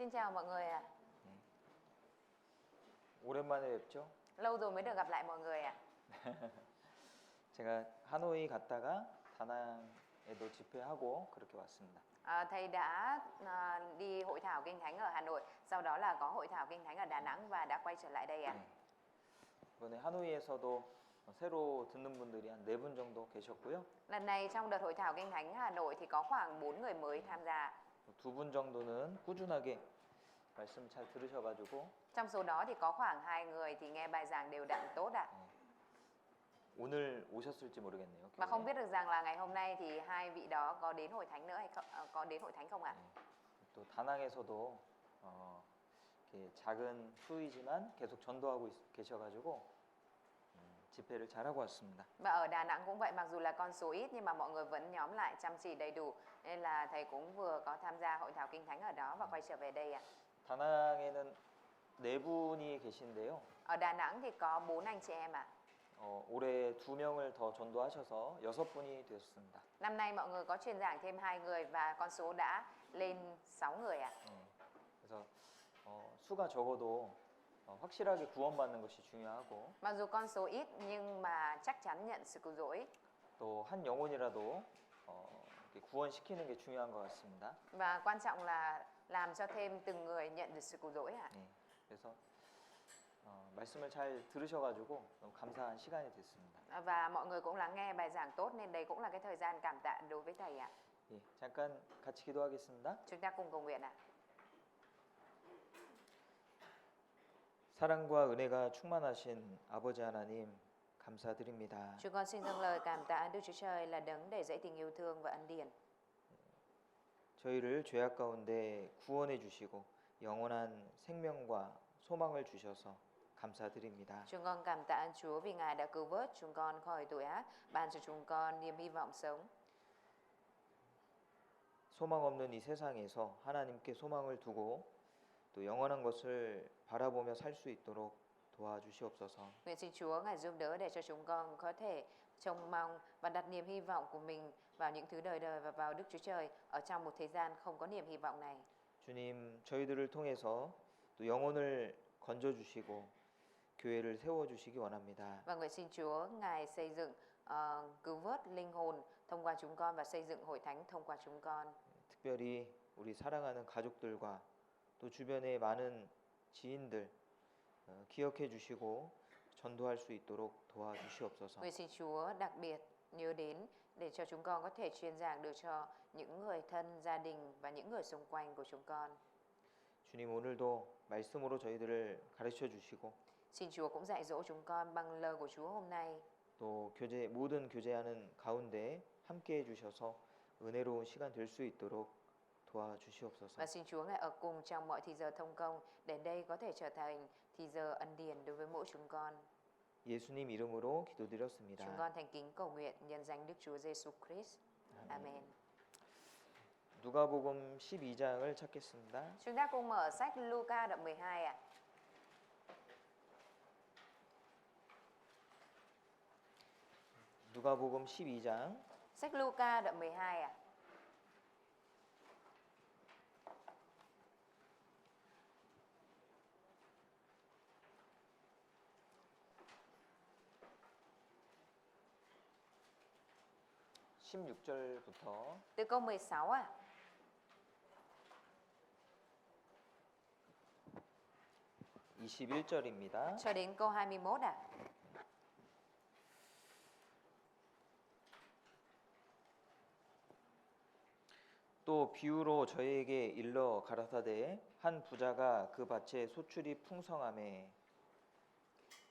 Xin chào mọi người ạ. 오랜만에 뵙죠? Lâu rồi mới được gặp lại mọi người ạ. 제가 하노이 갔다가 다낭에도 집회하고 그렇게 왔습니다. Thầy đã đi hội thảo Kinh Thánh ở Hà Nội, sau đó là có hội thảo Kinh Thánh ở Đà Nẵng và đã quay trở lại đây ạ. 이번에 하노이에서도 새로 듣는 분들이 한 4분 정도 계셨고요. Lần này trong đợt hội thảo Kinh Thánh Hà Nội thì có khoảng 4 người mới tham gia. 2분 정도는 꾸준하게 말씀 잘 들으셔가지고 Trong số đó thì có khoảng 2 người thì nghe bài giảng đều đặn tốt ạ. 오늘 오셨을지 모르겠네요. Mà không biết được rằng là ngày hôm nay thì hai vị đó có đến hội thánh nữa hay không, có đến hội thánh không ạ? 또 다낭에서도 이렇게 작은 수이지만 계속 전도하고 계셔가지고 집회를 잘하고 왔습니다. Và ở Đà Nẵng cũng vậy, mặc dù là con số ít nhưng mà mọi người vẫn nhóm lại chăm chỉ đầy đủ, nên là thầy cũng vừa có tham gia hội thảo Kinh Thánh ở đó và quay trở về đây ạ. 다낭에는 4분이 계신데요. Ở Đà Nẵng thì có 4 anh chị em ạ. 올해 2명을 더 전도하셔서 6분이 되었습니다. Năm nay mọi người có truyền giảng thêm 2 người và con số đã lên 6 người ạ. 그래서 수가 적어도 확실하게 구원받는 것이 중요하고 Mặc dù con số ít nhưng mà chắc chắn nhận sự cứu rỗi. 또 한 영혼이라도 구원시키는 게 중요한 것 같습니다. Và quan trọng là làm cho thêm từng người nhận được sự cứu rỗi ạ. 그래서 말씀을 잘 들으셔가지고 너무 감사한 시간이 됐습니다. Và mọi người cũng lắng nghe bài giảng tốt nên đây cũng là cái thời gian cảm tạ đối với thầy ạ. 예, 잠깐 같이 기도하겠습니다. Chúng ta cùng cầu nguyện ạ. 사랑과 은혜가 충만하신 아버지 하나님 감사드립니다. Chúng con xin dâng lời cảm tạ Đức Chúa Trời là đấng để dẫy tình yêu thương và ân điển. 저희를 죄악 가운데 구원해 주시고 영원한 생명과 소망을 주셔서 감사드립니다. Chúng con cảm tạ Chúa vì Ngài đã cứu vớt chúng con khỏi tội ác, ban cho chúng con niềm hy vọng sống. 소망 없는 이 세상에서 하나님께 소망을 두고 또 영원한 것을 바라보며 살 수 있도록 도와주시옵소서. Nguyện xin Chúa Ngài giúp đỡ để cho chúng con có thể trông mong và đặt niềm hy vọng của mình vào những thứ đời đời và vào Đức Chúa Trời ở trong một thế gian không có niềm hy vọng này. 주님, 저희들을 통해서 또 영혼을 건져 주시고 교회를 세워 주시기 원합니다. Và nguyện xin Chúa Ngài xây dựng cứu vớt linh hồn thông qua chúng con và xây dựng hội thánh thông qua chúng con. 특별히 우리 사랑하는 가족들과 또 주변의 많은 지인들 기억해 주시고 전도할 수 있도록 도와주시옵소서. Nguyện xin Chúa đặc biệt nhớ đến để cho chúng con có thể truyền giảng được cho những người thân, gia đình và những người xung quanh của chúng con. 주님, 오늘도 말씀으로 저희들을 가르쳐 주시고 Xin Chúa cũng dạy dỗ chúng con bằng lời của Chúa hôm nay. 또 모든 교제하는 가운데 함께 해 주셔서 은혜로운 시간 될 수 있도록 도와주시옵소서. Và xin Chúa Ngài ở cùng trong mọi thì giờ thông công để đây có thể trở thành thì giờ ân điển đối với mỗi chúng con. 예수님 이름으로 기도드렸습니다. Chúng con thành kính cầu nguyện nhân danh Đức Chúa Giêsu Christ. Amen. 누가복음 12장을 찾겠습니다. Chúng ta cùng mở sách Luca đoạn 12 ạ. 누가복음 12장 Sách Luca đoạn 12 ạ. từ câu 16 ạ. 21절입니다. Cho đến câu 21 ạ. 또 비유로 저에게 일러 가라사대 한 부자가 그 밭에 소출이 풍성하매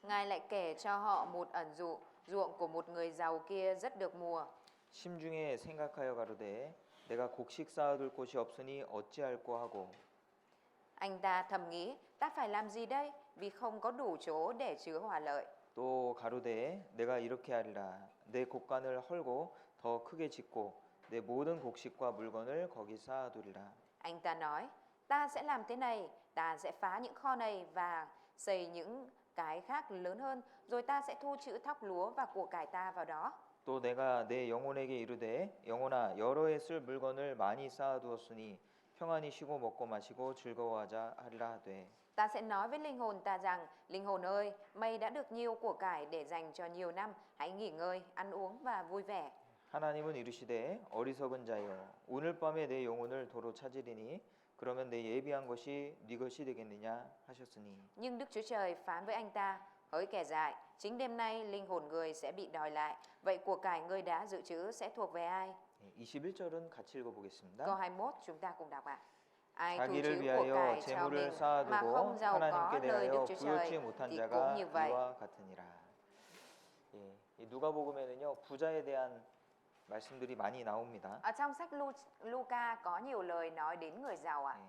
Ngài lại kể cho họ một ẩn dụ, ruộng của một người giàu kia rất được mùa. 심중에 생각하여 가로되 내가 곡식 쌓아둘 곳이 없으니 어찌할꼬 하고 Anh ta thầm nghĩ, ta phải làm gì đây vì không có đủ chỗ để chứa hòa lợi. 또 가로되 내가 이렇게 하리라 내 곡간을 헐고 더 크게 짓고 내 모든 곡식과 물건을 거기 쌓아두리라. Anh ta nói, ta sẽ làm thế này, ta sẽ phá những kho này và xây những cái khác lớn hơn, rồi ta sẽ thu trữ thóc lúa và của cải ta vào đó. 또 내가 내 영혼에게 이르되 영혼아 여러 해 쓸 물건을 많이 쌓아두었으니 평안히 쉬고 먹고 마시고 즐거워하자 하리라 하되 Ta sẽ nói với linh hồn ta rằng, linh hồn ơi, mày đã được nhiều của cải để dành cho nhiều năm, hãy nghỉ ngơi, ăn uống và vui vẻ. 하나님은 이르시되 어리석은 자여 오늘 밤에 내 영혼을 도로 찾으리니 그러면 내 예비한 것이 네 것이 되겠느냐 하셨으니 Nhưng Đức Chúa Trời phán với anh ta, hỡi kẻ dại, chính đêm nay linh hồn người sẽ bị đòi lại, vậy của cải ngươi đã dự trữ sẽ thuộc về ai? 21절은 같이 읽어보겠습니다. Câu 21 chúng ta cùng đọc ạ. Ai thu 자기를 trữ của 위하여 cải cho 재물을 mình mà 쌓아두고 không giàu có 하나님께 nơi Đức 대하여 Chúa 부요치 Trời 못한 thì cũng 자가 như vậy. 이와 같으니라. 예, 이 누가복음에는요 부자에 대한 말씀들이 많이 나옵니다. Ở trong sách Luca có nhiều lời nói đến người giàu ạ. 예,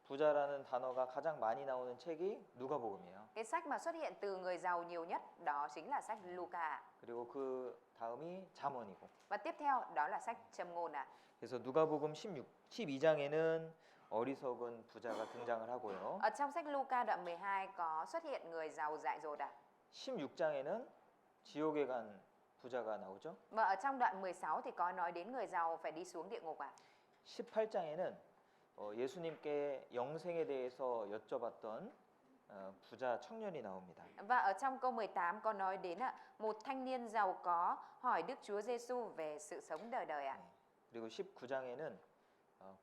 부자라는 단어가 가장 많이 나오는 책이 누가복음이에요. Cái sách mà xuất hiện từ người giàu nhiều nhất đó chính là sách Luca ạ. 그리고 그 다음이 잠언이고. Và tiếp theo đó là sách Châm ngôn ạ. 그래서 누가복음 12장에는 어리석은 부자가 등장을 하고요. Ở trong sách Luca đoạn 12 có xuất hiện người giàu dại dột ạ. 16장에는 지옥에 간 부자가 나오죠. Và ở trong đoạn 16 thì có nói đến người giàu phải đi xuống địa ngục ạ. 18장에는 예수님께 영생에 대해서 여쭤봤던 부자 청년이 나옵니다. Và ở trong câu 18 có nói đến một thanh niên giàu có hỏi Đức Chúa Giêsu về sự sống đời đời ạ. 그리고 19장에는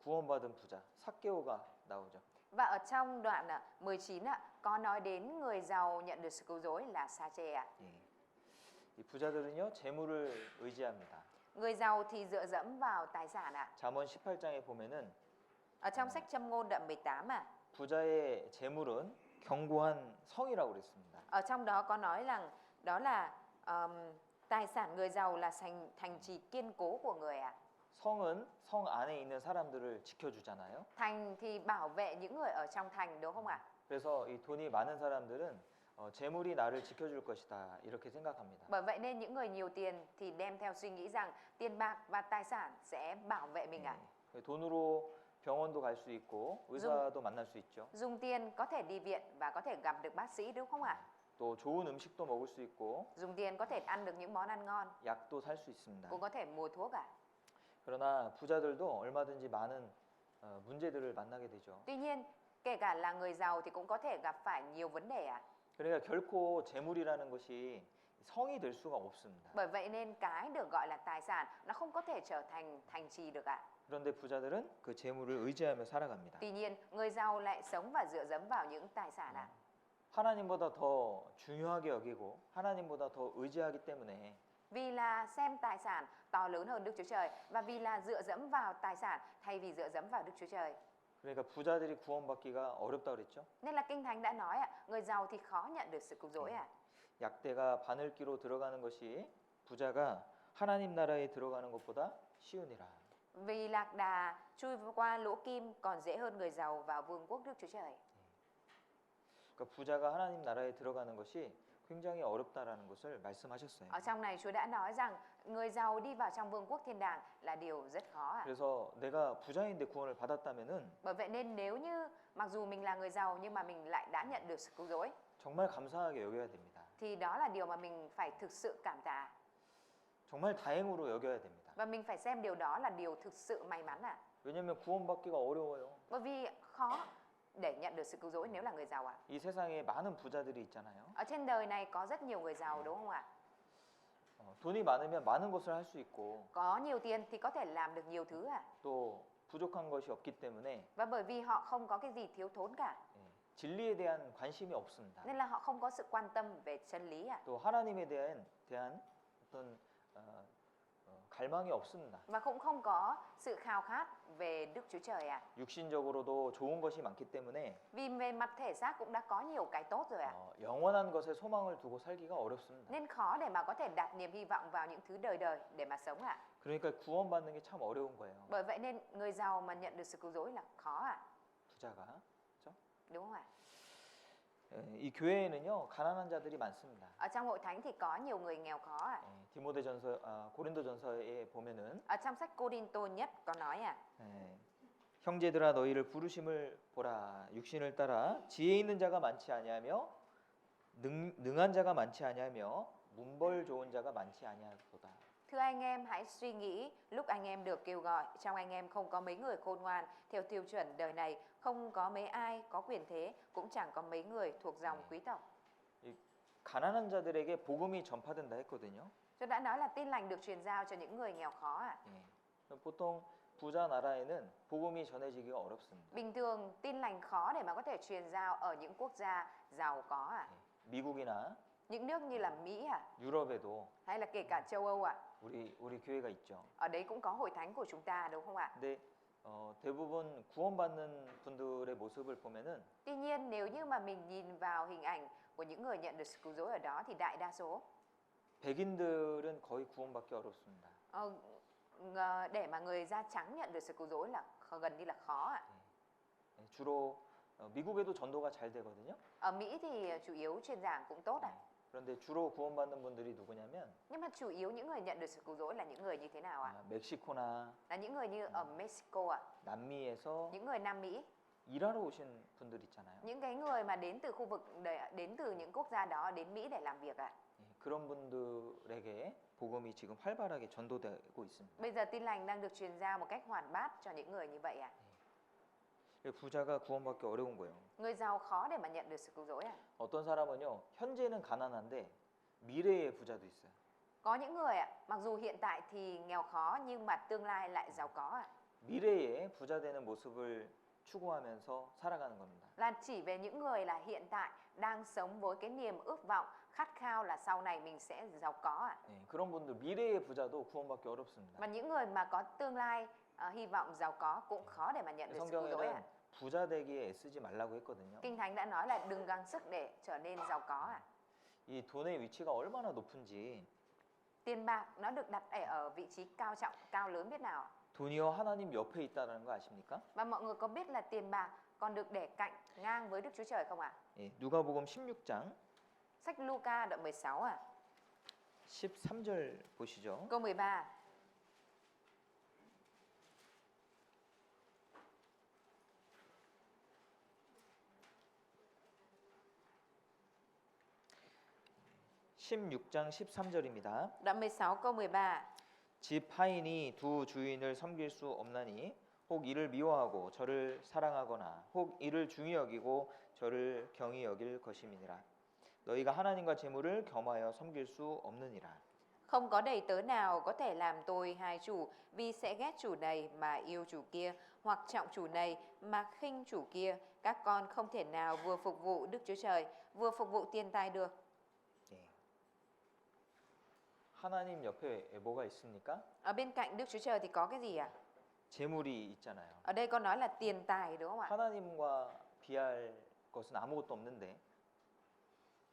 구원받은 부자 삭개오가 나오죠. Và ở trong đoạn 19 có nói đến người giàu nhận được sự cứu rỗi là Sa-chê ạ. 예. 이 부자들은요 재물을 의지합니다. Người giàu thì dựa dẫm vào tài sản ạ. 잠언 18장에 보면은 Ở trong sách Châm ngôn đoạn 18 부자의 재물은 견고한 성이라고 그랬습니다. ở trong đó có nói rằng đó là tài sản người giàu là thành trì kiên cố của người ạ. 성은 성 안에 있는 사람들을 지켜주잖아요. Thành thì bảo vệ những người ở trong thành đúng không ạ? 그래서 이 돈이 많은 사람들은 재물이 나를 지켜줄 것이다 이렇게 생각합니다. Bởi vậy nên những người nhiều tiền thì đem theo suy nghĩ rằng tiền bạc và tài sản sẽ bảo vệ mình ạ. 돈으로 병원도 갈 수 있고 의사도 만날 수 있죠. Dùng tiền có thể đi viện và có thể gặp được bác sĩ đúng không ạ? 또 좋은 음식도 먹을 수 있고 Dùng tiền có thể ăn được những món ăn ngon, 약도 살 수 있습니다. cũng có thể mua thuốc ạ. 그러나 부자들도 얼마든지 많은 문제들을 만나게 되죠. Tuy nhiên, kể cả là người giàu thì cũng có thể gặp phải nhiều vấn đề ạ. 그러니까 결코 재물이라는 것이 성이 될 수가 없습니다. Bởi vậy nên cái được gọi là tài sản nó không có thể trở thành thành trì được ạ. 그런데 부자들은 그 재물을 의지하며 살아갑니다. Tuy nhiên, người giàu lại sống và dựa dẫm vào những tài sản ạ. 하나님보다 더 중요하게 여기고 하나님보다 더 의지하기 때문에 Vì là xem tài sản to lớn hơn Đức Chúa Trời và vì là dựa dẫm vào tài sản thay vì dựa dẫm vào Đức Chúa Trời. 그러니까 부자들이 구원받기가 어렵다 그랬죠. Nên là Kinh Thánh đã nói người giàu thì khó nhận được sự cứu rỗi ạ. 약대가 바늘기로 들어가는 것이 부자가 하나님 나라에 들어가는 것보다 쉬우니라. Vì lạc đà chui qua lỗ kim còn dễ hơn người giàu vào vương quốc Đức Chúa Trời. 그러니까 부자가 하나님 나라에 들어가는 것이 굉장히 어렵다라는 것을 말씀하셨어요. Ở trong này Chúa đã nói rằng người giàu đi vào trong vương quốc thiên đàng là điều rất khó ạ. 그래서 내가 부자인데 구원을 받았다면은 Bởi vậy nên nếu như mặc dù mình là người giàu nhưng mà mình lại đã nhận được sự cứu rỗi 정말 감사하게 여겨야 됩니다. thì đó là điều mà mình phải thực sự cảm tạ 정말 다행으로 여겨야 됩니다. và mình phải xem điều đó là điều thực sự may mắn ạ. 왜냐하면 구원받기가 어려워요. Bởi vì khó để nhận được sự cứu rỗi nếu là người giàu ạ. 이 세상에 많은 부자들이 있잖아요. Ở trên đời này có rất nhiều người giàu đúng không ạ? 돈이 많으면 많은 것을 할 수 있고 Có nhiều tiền thì có thể làm được nhiều thứ ạ. 또 부족한 것이 없기 때문에 Và bởi vì họ không có cái gì thiếu thốn cả 진리에 대한 관심이 없습니다. nên là họ không có sự quan tâm về chân lý ạ. 또 하나님에 대한 어떤 갈망이 없습니다. Và cũng không có sự khao khát về Đức Chúa Trời ạ. 육신적으로도 좋은 것이 많기 때문에 Vì về mặt thể xác cũng đã có nhiều cái tốt rồi ạ. 영원한 것에 소망을 두고 살기가 어렵습니다. Nên khó để mà có thể đặt niềm hy vọng vào những thứ đời đời để mà sống ạ. 그러니까 구원받는 게 참 어려운 거예요. Bởi vậy nên người giàu mà nhận được sự cứu rỗi là khó ạ. 부자가 그렇죠? Đúng không ạ? 이 교회에는요 가난한 자들이 많습니다. Ở trong hội thánh thì có nhiều người nghèo khó ạ. 고린도전서에 보면은 Ở trong sách Cô-rin-tô nhất có nói 형제들아 너희를 부르심을 보라 육신을 따라 지혜 있는 자가 많지 아니하며 능한 자가 많지 아니하며 문벌 좋은 자가 많지 아니하도다. Thưa anh em, hãy suy nghĩ lúc anh em được kêu gọi, trong anh em không có mấy người khôn ngoan, theo tiêu chuẩn đời này, không có mấy ai có quyền thế, cũng chẳng có mấy người thuộc dòng quý tộc. 이 가난한 자들에게 복음이 전파된다 했거든요. Tôi đã nói là tin lành được truyền giao cho những người nghèo khó ạ. 예. 보통 부자 나라에는 복음이 전해지기가 어렵습니다. Bình thường tin lành khó để mà có thể truyền giao ở những quốc gia giàu có ạ. 미국이나 Những nước như là Mỹ ạ, 유럽에도 hay là kể cả châu Âu ạ. 우리 교회가 있죠. Ở đấy cũng có hội thánh của chúng ta đúng không ạ? 근데 대부분 구원받는 분들의 모습을 보면은 Tuy nhiên nếu như mà mình nhìn vào hình ảnh của những người nhận được sự cứu rỗi ở đó thì đại đa số 백인들은 거의 구원받기 어렵습니다. để mà người da trắng nhận được sự cứu rỗi là gần như là khó ạ. 주로 미국에도 전도가 잘 되거든요. Ở Mỹ thì chủ yếu truyền giảng cũng tốt ạ. 그런데 주로 구원받는 분들이 누구냐면 Nhưng mà chủ yếu những người nhận được sự cứu rỗi là những người như thế nào ạ? 멕시코나 Là những người như ở Mexico ạ, 남미에서 những người Nam Mỹ, 일하러 오신 분들 있잖아요. những cái người mà đến từ khu vực đến từ những quốc gia đó đến Mỹ để làm việc ạ. 그런 분들에게 복음이 지금 활발하게 전도되고 있습니다. Bây giờ tin lành đang được truyền giao một cách hoạt bát cho những người như vậy ạ. 부자가 구원받기 어려운 거예요. Người giàu khó để mà nhận được sự cứu rỗi ạ. 어떤 사람은요, 현재는 가난한데 미래의 부자도 있어요. Có những người ạ, mặc dù hiện tại thì nghèo khó nhưng mà tương lai lại giàu có ạ. 미래에 부자 되는 모습을 추구하면서 살아가는 겁니다. Là chỉ về những người là hiện tại đang sống với cái niềm ước vọng, khát khao là sau này mình sẽ giàu có ạ. 그런 분들 미래의 부자도 구원받기 어렵습니다. Và những người mà có tương lai hy vọng giàu có cũng khó để mà nhận được sự cứu rỗi ạ. 성경에는 부자 되기에 애쓰지 말라고 했거든요. Kinh Thánh đã nói là đừng gắng sức để trở nên giàu có ạ. 이 돈의 위치가 얼마나 높은지 Tiền bạc nó được đặt ở vị trí cao trọng, cao lớn biết nào ạ? 돈이요 하나님 옆에 있다는 거 아십니까? Và mọi người có biết là tiền bạc còn được để cạnh ngang với Đức Chúa Trời không ạ? 누가복음 16장 Sách Luca đoạn 16 ạ. 13절 보시죠. Câu 13. (16장 13절입니다) Đoạn 16 câu 13. 집 하인이 두 주인을 섬길 수 없나니 혹 이를 미워하고 저를 사랑하거나 혹 이를 중히 여기고 저를 경히 여길 것임이니라. 너희가 하나님과 재물을 겸하여 섬길 수 없느니라. Không có đầy tớ nào có thể làm tôi hai chủ, vì sẽ ghét chủ này mà yêu chủ kia, hoặc trọng chủ này mà khinh chủ kia. Các con không thể nào vừa phục vụ Đức Chúa Trời, vừa phục vụ tiền tài được. 하나님 옆에 뭐가 있습니까? Ở bên cạnh Đức Chúa Trời thì có cái gì ạ? 재물이 있잖아요. Ở đây có nói là tiền tài đúng không ạ? 하나님과 비할 것은 아무것도 없는데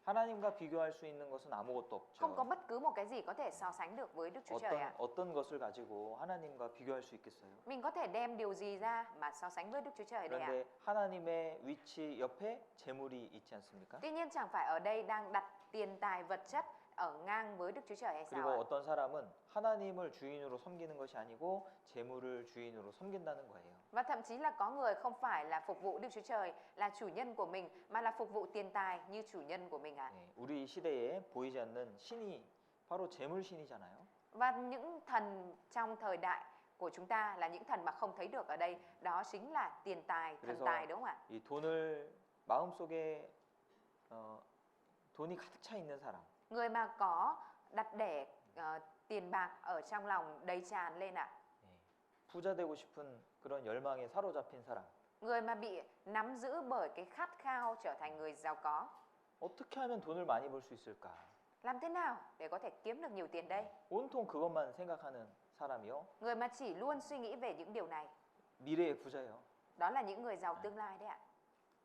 하나님과 비교할 수 있는 것은 아무것도 Không có 없죠. bất cứ một cái gì có thể so sánh được với Đức Chúa Trời ạ. 어떤 것을 가지고 하나님과 비교할 수 있겠어요? Mình có thể đem điều gì ra mà so sánh với Đức Chúa Trời đây ạ? 그런데 하나님의 위치 옆에 재물이 있지 않습니까? Tuy nhiên chẳng phải ở đây đang đặt tiền tài vật chất ở ngang với Đức Chúa Trời hay sao 그리고 ạ? 어떤 사람은 하나님을 주인으로 섬기는 것이 아니고 재물을 주인으로 섬긴다는 거예요. Và thậm chí là có người không phải là phục vụ Đức Chúa Trời, là chủ nhân của mình, mà là phục vụ tiền tài như chủ nhân của mình ạ. 우리 시대에 보이지 않는 신이 바로 재물신이잖아요. Và những thần trong thời đại của chúng ta là những thần mà không thấy được ở đây, đó chính là tiền tài, thần 그래서 tài đúng không ạ? 이 돈을 마음속에 돈이 가득 차 있는 사람, Người mà có đặt để tiền bạc ở trong lòng đầy tràn lên ạ. 부자 되고 싶은 그런 열망에 사로잡힌 사람, Người mà bị nắm giữ bởi cái khát khao trở thành người giàu có. 어떻게 하면 돈을 많이 벌 수 있을까? Làm thế nào để có thể kiếm được nhiều tiền đây? 온통 그것만 생각하는 사람이요. Người mà chỉ luôn suy nghĩ về những điều này, 미래의 부자예요. đó là những người giàu tương lai đấy ạ.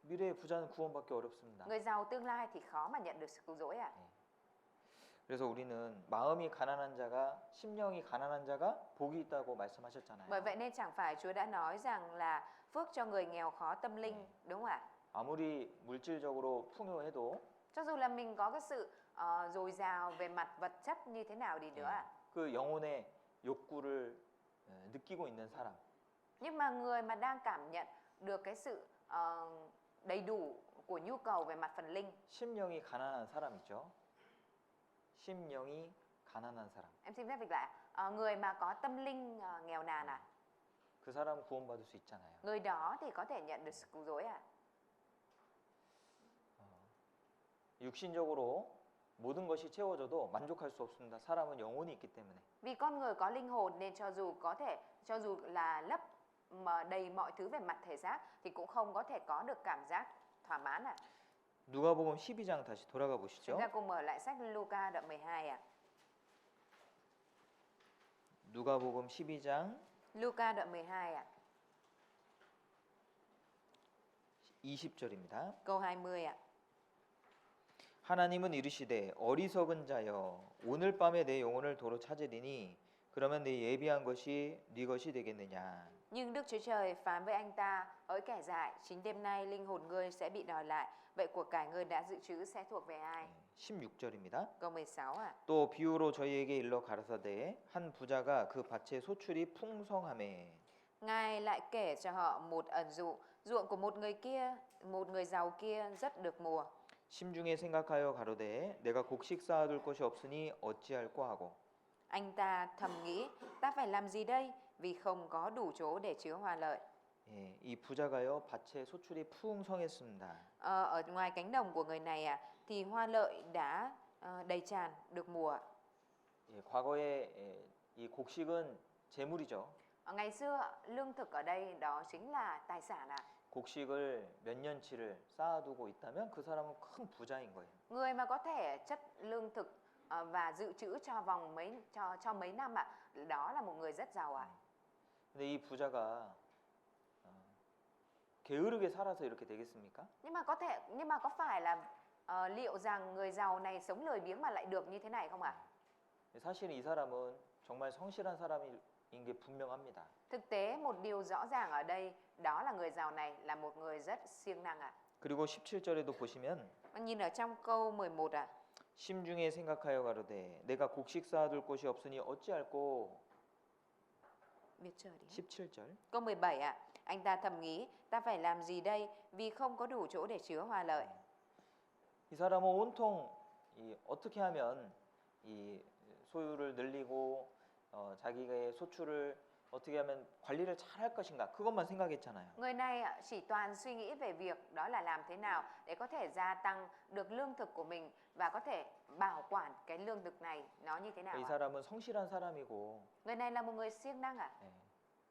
미래의 부자는 구원받기 어렵습니다. Người giàu tương lai thì khó mà nhận được sự cứu rỗi ạ. 그래서 우리는 마음이 가난한 자가 심령이 가난한 자가 복이 있다고 말씀하셨잖아요. Bởi vậy nên chẳng phải Chúa đã nói rằng là phước cho người nghèo khó tâm linh, đúng không ạ? 아무리 물질적으로 풍요해도 Cho dù là mình có cái sự dồi dào về mặt vật chất như thế nào đi nữa ạ. 그 영혼의 욕구를 느끼고 있는 사람, Nhưng mà người mà đang cảm nhận được cái sự đầy đủ của nhu cầu về mặt phần linh. 심령이 가난한 사람이죠. 심령이 가난한 사람. Em xin phép dịch lại. người mà có tâm linh nghèo nàn à? 그 사람 구원받을 수 있잖아요. Người đó thì có thể nhận được sự cứu rỗi à? 육신적으로 모든 것이 채워져도 만족할 수 없습니다. 사람은 영혼이 있기 때문에. Vì con người có linh hồn nên cho dù là lấp mà đầy mọi thứ về mặt thể xác thì cũng không có thể có được cảm giác thỏa mãn à? 누가복음 12장 다시 돌아가 Chúng 보시죠. ta cùng mở lại sách Luca đoạn 12 ạ. 누가복음 12장 Luca đoạn 12 ạ. 20절입니다. Câu 20 ạ. 하나님은 이르시되 어리석은 자여 오늘 밤에 내 영혼을 도로 찾으리니 그러면 내 예비한 것이 네 것이 되겠느냐. Nhưng Đức Chúa Trời phán với anh ta: hỡi kẻ dại, chính đêm nay linh hồn ngươi sẽ bị đòi lại, vậy của cải ngươi đã dự trữ sẽ thuộc về ai? 16절입니다. Câu 16 ạ. 또 비유로 저희에게 일러 가라사대 한 부자가 그 밭의 소출이 풍성하매 Ngài lại kể cho họ một ẩn dụ, ruộng của một người giàu kia rất được mùa. 심중에 생각하여 가로되 내가 곡식 쌓아둘 것이 없으니 어찌할꼬 하고 Anh ta thầm nghĩ, ta phải làm gì đây, vì không có đủ chỗ để chứa hoa lợi. 예, 이 부자가요 밭에 소출이 풍성했습니다. Ở ngoài cánh đồng của người này thì hoa lợi đã đầy tràn được mùa. 예, 과거에 이 곡식은 재물이죠. Ngày xưa lương thực ở đây đó chính là tài sản ạ. 곡식을 몇 년치를 쌓아두고 있다면 그 사람은 큰 부자인 거예요. Người mà có thể chất lương thực và dự trữ cho vòng mấy năm ạ, đó là một người rất giàu ạ. 근데 이 부자가 게으르게 살아서 이렇게 되겠습니까? Nhưng mà có phải là liệu rằng người giàu này sống lười biếng mà lại được như thế này không ạ? 사실 이 사람은 정말 성실한 사람인 게 분명합니다. Thực tế một điều rõ ràng ở đây đó là người giàu này là một người rất siêng năng ạ. 그리고 17절에도 보시면 Nhìn ở trong câu 11 ạ. 심중에 생각하여 가로되 내가 곡식 쌓아둘 곳이 없으니 어찌할꼬. 17절. Câu 17 ạ. Anh ta thầm nghĩ, ta phải làm gì đây, vì không có đủ chỗ để chứa hoa lợi. 이 사람은 온통 어떻게 하면 이 소유를 늘리고 자기의 소출을 어떻게 하면 관리를 잘 할 것인가 그것만 생각했잖아요. Người này chỉ toàn suy nghĩ về việc đó là làm thế nào để có thể gia tăng được lương thực của mình và có thể bảo quản cái lương thực này nó như thế nào 이 ạ? 사람은 성실한 사람이고 Người này là một người siêng năng ạ.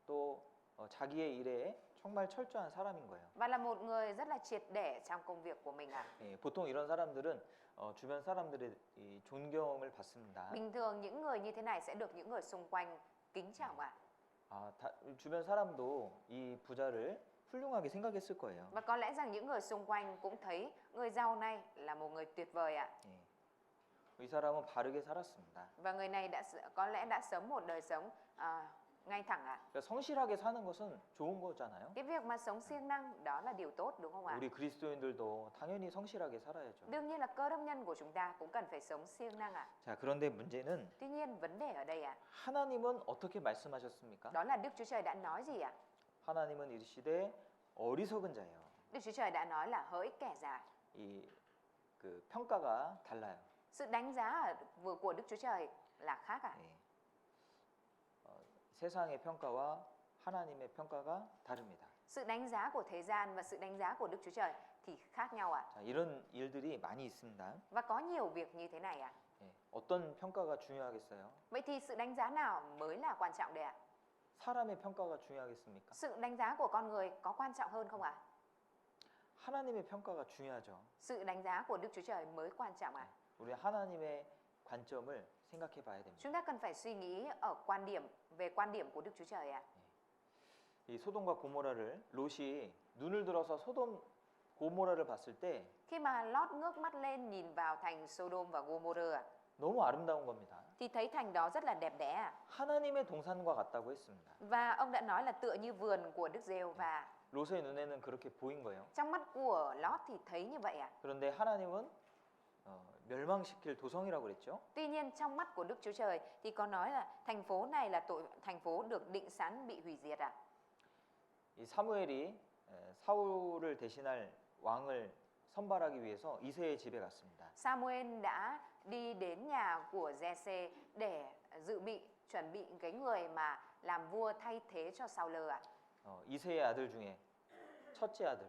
또 자기의 일에 정말 철저한 사람인 거예요. Và là một người rất là triệt để trong công việc của mình ạ. 보통 이런 사람들은 주변 사람들의 이 존경을 받습니다. Bình thường những người như thế này sẽ được những người xung quanh kính trọng ạ. 주변 사람도 이 부자를 훌륭하게 생각했을 거예요. Và có lẽ rằng những người xung quanh cũng thấy người giàu này là một người tuyệt vời ạ. 이 사람은 바르게 살았습니다. Và người này có lẽ đã sống một đời sống ngay thẳng ạ. 그러니까 성실하게 사는 것은 좋은 거잖아요. Cái việc mà sống siêng năng đó là điều tốt đúng không ạ? 우리 그리스도인들도 당연히 성실하게 살아야죠. Đương nhiên là cơ đốc nhân của chúng ta cũng cần phải sống siêng năng ạ. 자, 그런데 문제는 Tuy nhiên vấn đề ở đây ạ, 하나님은 어떻게 말씀하셨습니까? đó là Đức Chúa Trời đã nói gì ạ? 하나님은 이르시되 어리석은 자예요. Đức Chúa Trời đã nói là hỡi kẻ dại. 그 평가가 달라요. Sự đánh giá của Đức Chúa Trời là khác ạ. 세상의 평가와 하나님의 평가가 다릅니다. Sự đánh giá của thế gian và sự đánh giá của Đức Chúa Trời thì khác nhau ạ. 자, 이런 일들이 많이 있습니다. Và có nhiều việc như thế này ạ. 어떤 평가가 중요하겠어요? Vậy thì sự đánh giá nào mới là quan trọng đây ạ? 사람의 평가가 중요하겠습니까? Sự đánh giá của con người có quan trọng hơn không ạ? 하나님의 평가가 중요하죠. Sự đánh giá của Đức Chúa Trời mới quan trọng ạ. 우리 하나님의 관점을 생각해 봐야 됩니다. Chúng ta cần phải suy nghĩ ở về quan điểm của Đức Chúa Trời ạ. 이 소돔과 고모라를 롯이 눈을 들어서 소돔 고모라를 봤을 때 Khi mà Lót ngước mắt lên nhìn vào thành Sodom và Gomorrah 너무 아름다운 겁니다. thì thấy thành đó rất là đẹp đẽ ạ. 하나님의 동산과 같다고 했습니다. Và ông đã nói là tựa như vườn của Đức Giê-hô-va. 롯의 눈에는 그렇게 보인 거예요. Trong mắt của Lót thì thấy như vậy ạ. 그런데 하나님은 멸망시킬 도성이라고 그랬죠. Tuy nhiên trong mắt của Đức Chúa Trời thì có nói là thành phố này là thành phố được định sẵn bị hủy diệt ạ. 이 사무엘이 사울을 대신할 왕을 선발하기 위해서 이새의 집에 갔습니다. Samuel đã đi đến nhà của Giê-xê để dự bị chuẩn bị cái người mà làm vua thay thế cho Saul ạ. 이새의 아들 중에 첫째 아들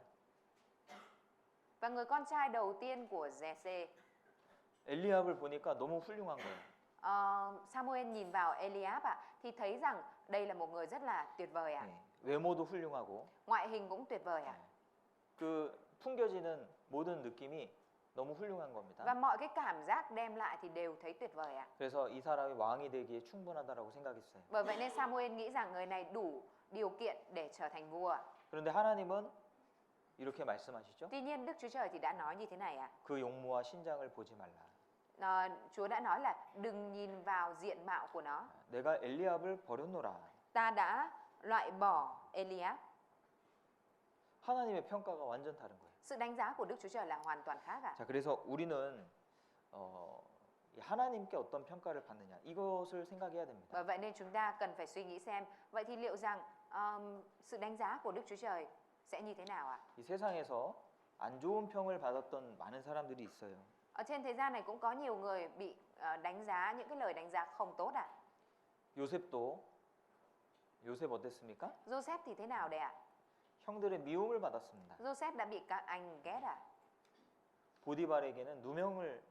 Và người con trai đầu tiên của Giê-xê, 엘리압을 보니까 너무 훌륭한 거예요. Samuel nhìn vào Eliab ạ, thì thấy rằng đây là một người rất là tuyệt vời ạ. 외모도 훌륭하고 Ngoại hình cũng tuyệt vời ạ. 그 풍겨지는 모든 느낌이 너무 훌륭한 겁니다. Và mọi cái cảm giác đem lại thì đều thấy tuyệt vời ạ. 그래서 이 사람이 왕이 되기에 충분하다라고 생각했어요. Bởi vậy nên Samuel nghĩ rằng người này đủ điều kiện để trở thành vua ạ. 그런데 하나님은 이렇게 말씀하시죠. Tuy nhiên Đức Chúa Trời thì đã nói như thế này ạ. 그 용모와 신장을 보지 말라. Chúa đã nói là đừng nhìn vào diện mạo của nó. 내가 엘리압을 버렸노라. Ta đã loại bỏ Eliab. 하나님의 평가가 완전 다른 거예요. Sự đánh giá của Đức Chúa Trời là hoàn toàn khác ạ. 자, 그래서 우리는 하나님께 어떤 평가를 받느냐 이것을 생각해야 됩니다. Bởi vậy nên chúng ta cần phải suy nghĩ xem vậy thì liệu rằng sự đánh giá của Đức Chúa Trời sẽ như thế nào ạ? 이 세상에서 안 좋은 평을 받았던 많은 사람들이 있어요. Ở trên thế gian này cũng có nhiều người bị đánh giá những cái lời đánh giá không tốt ạ. 요셉 어땠습니까? Joseph thì thế nào đây ạ? 형들의 미움을 받았습니다. Joseph đã bị các anh ghét ạ. 보디발에게는 누명을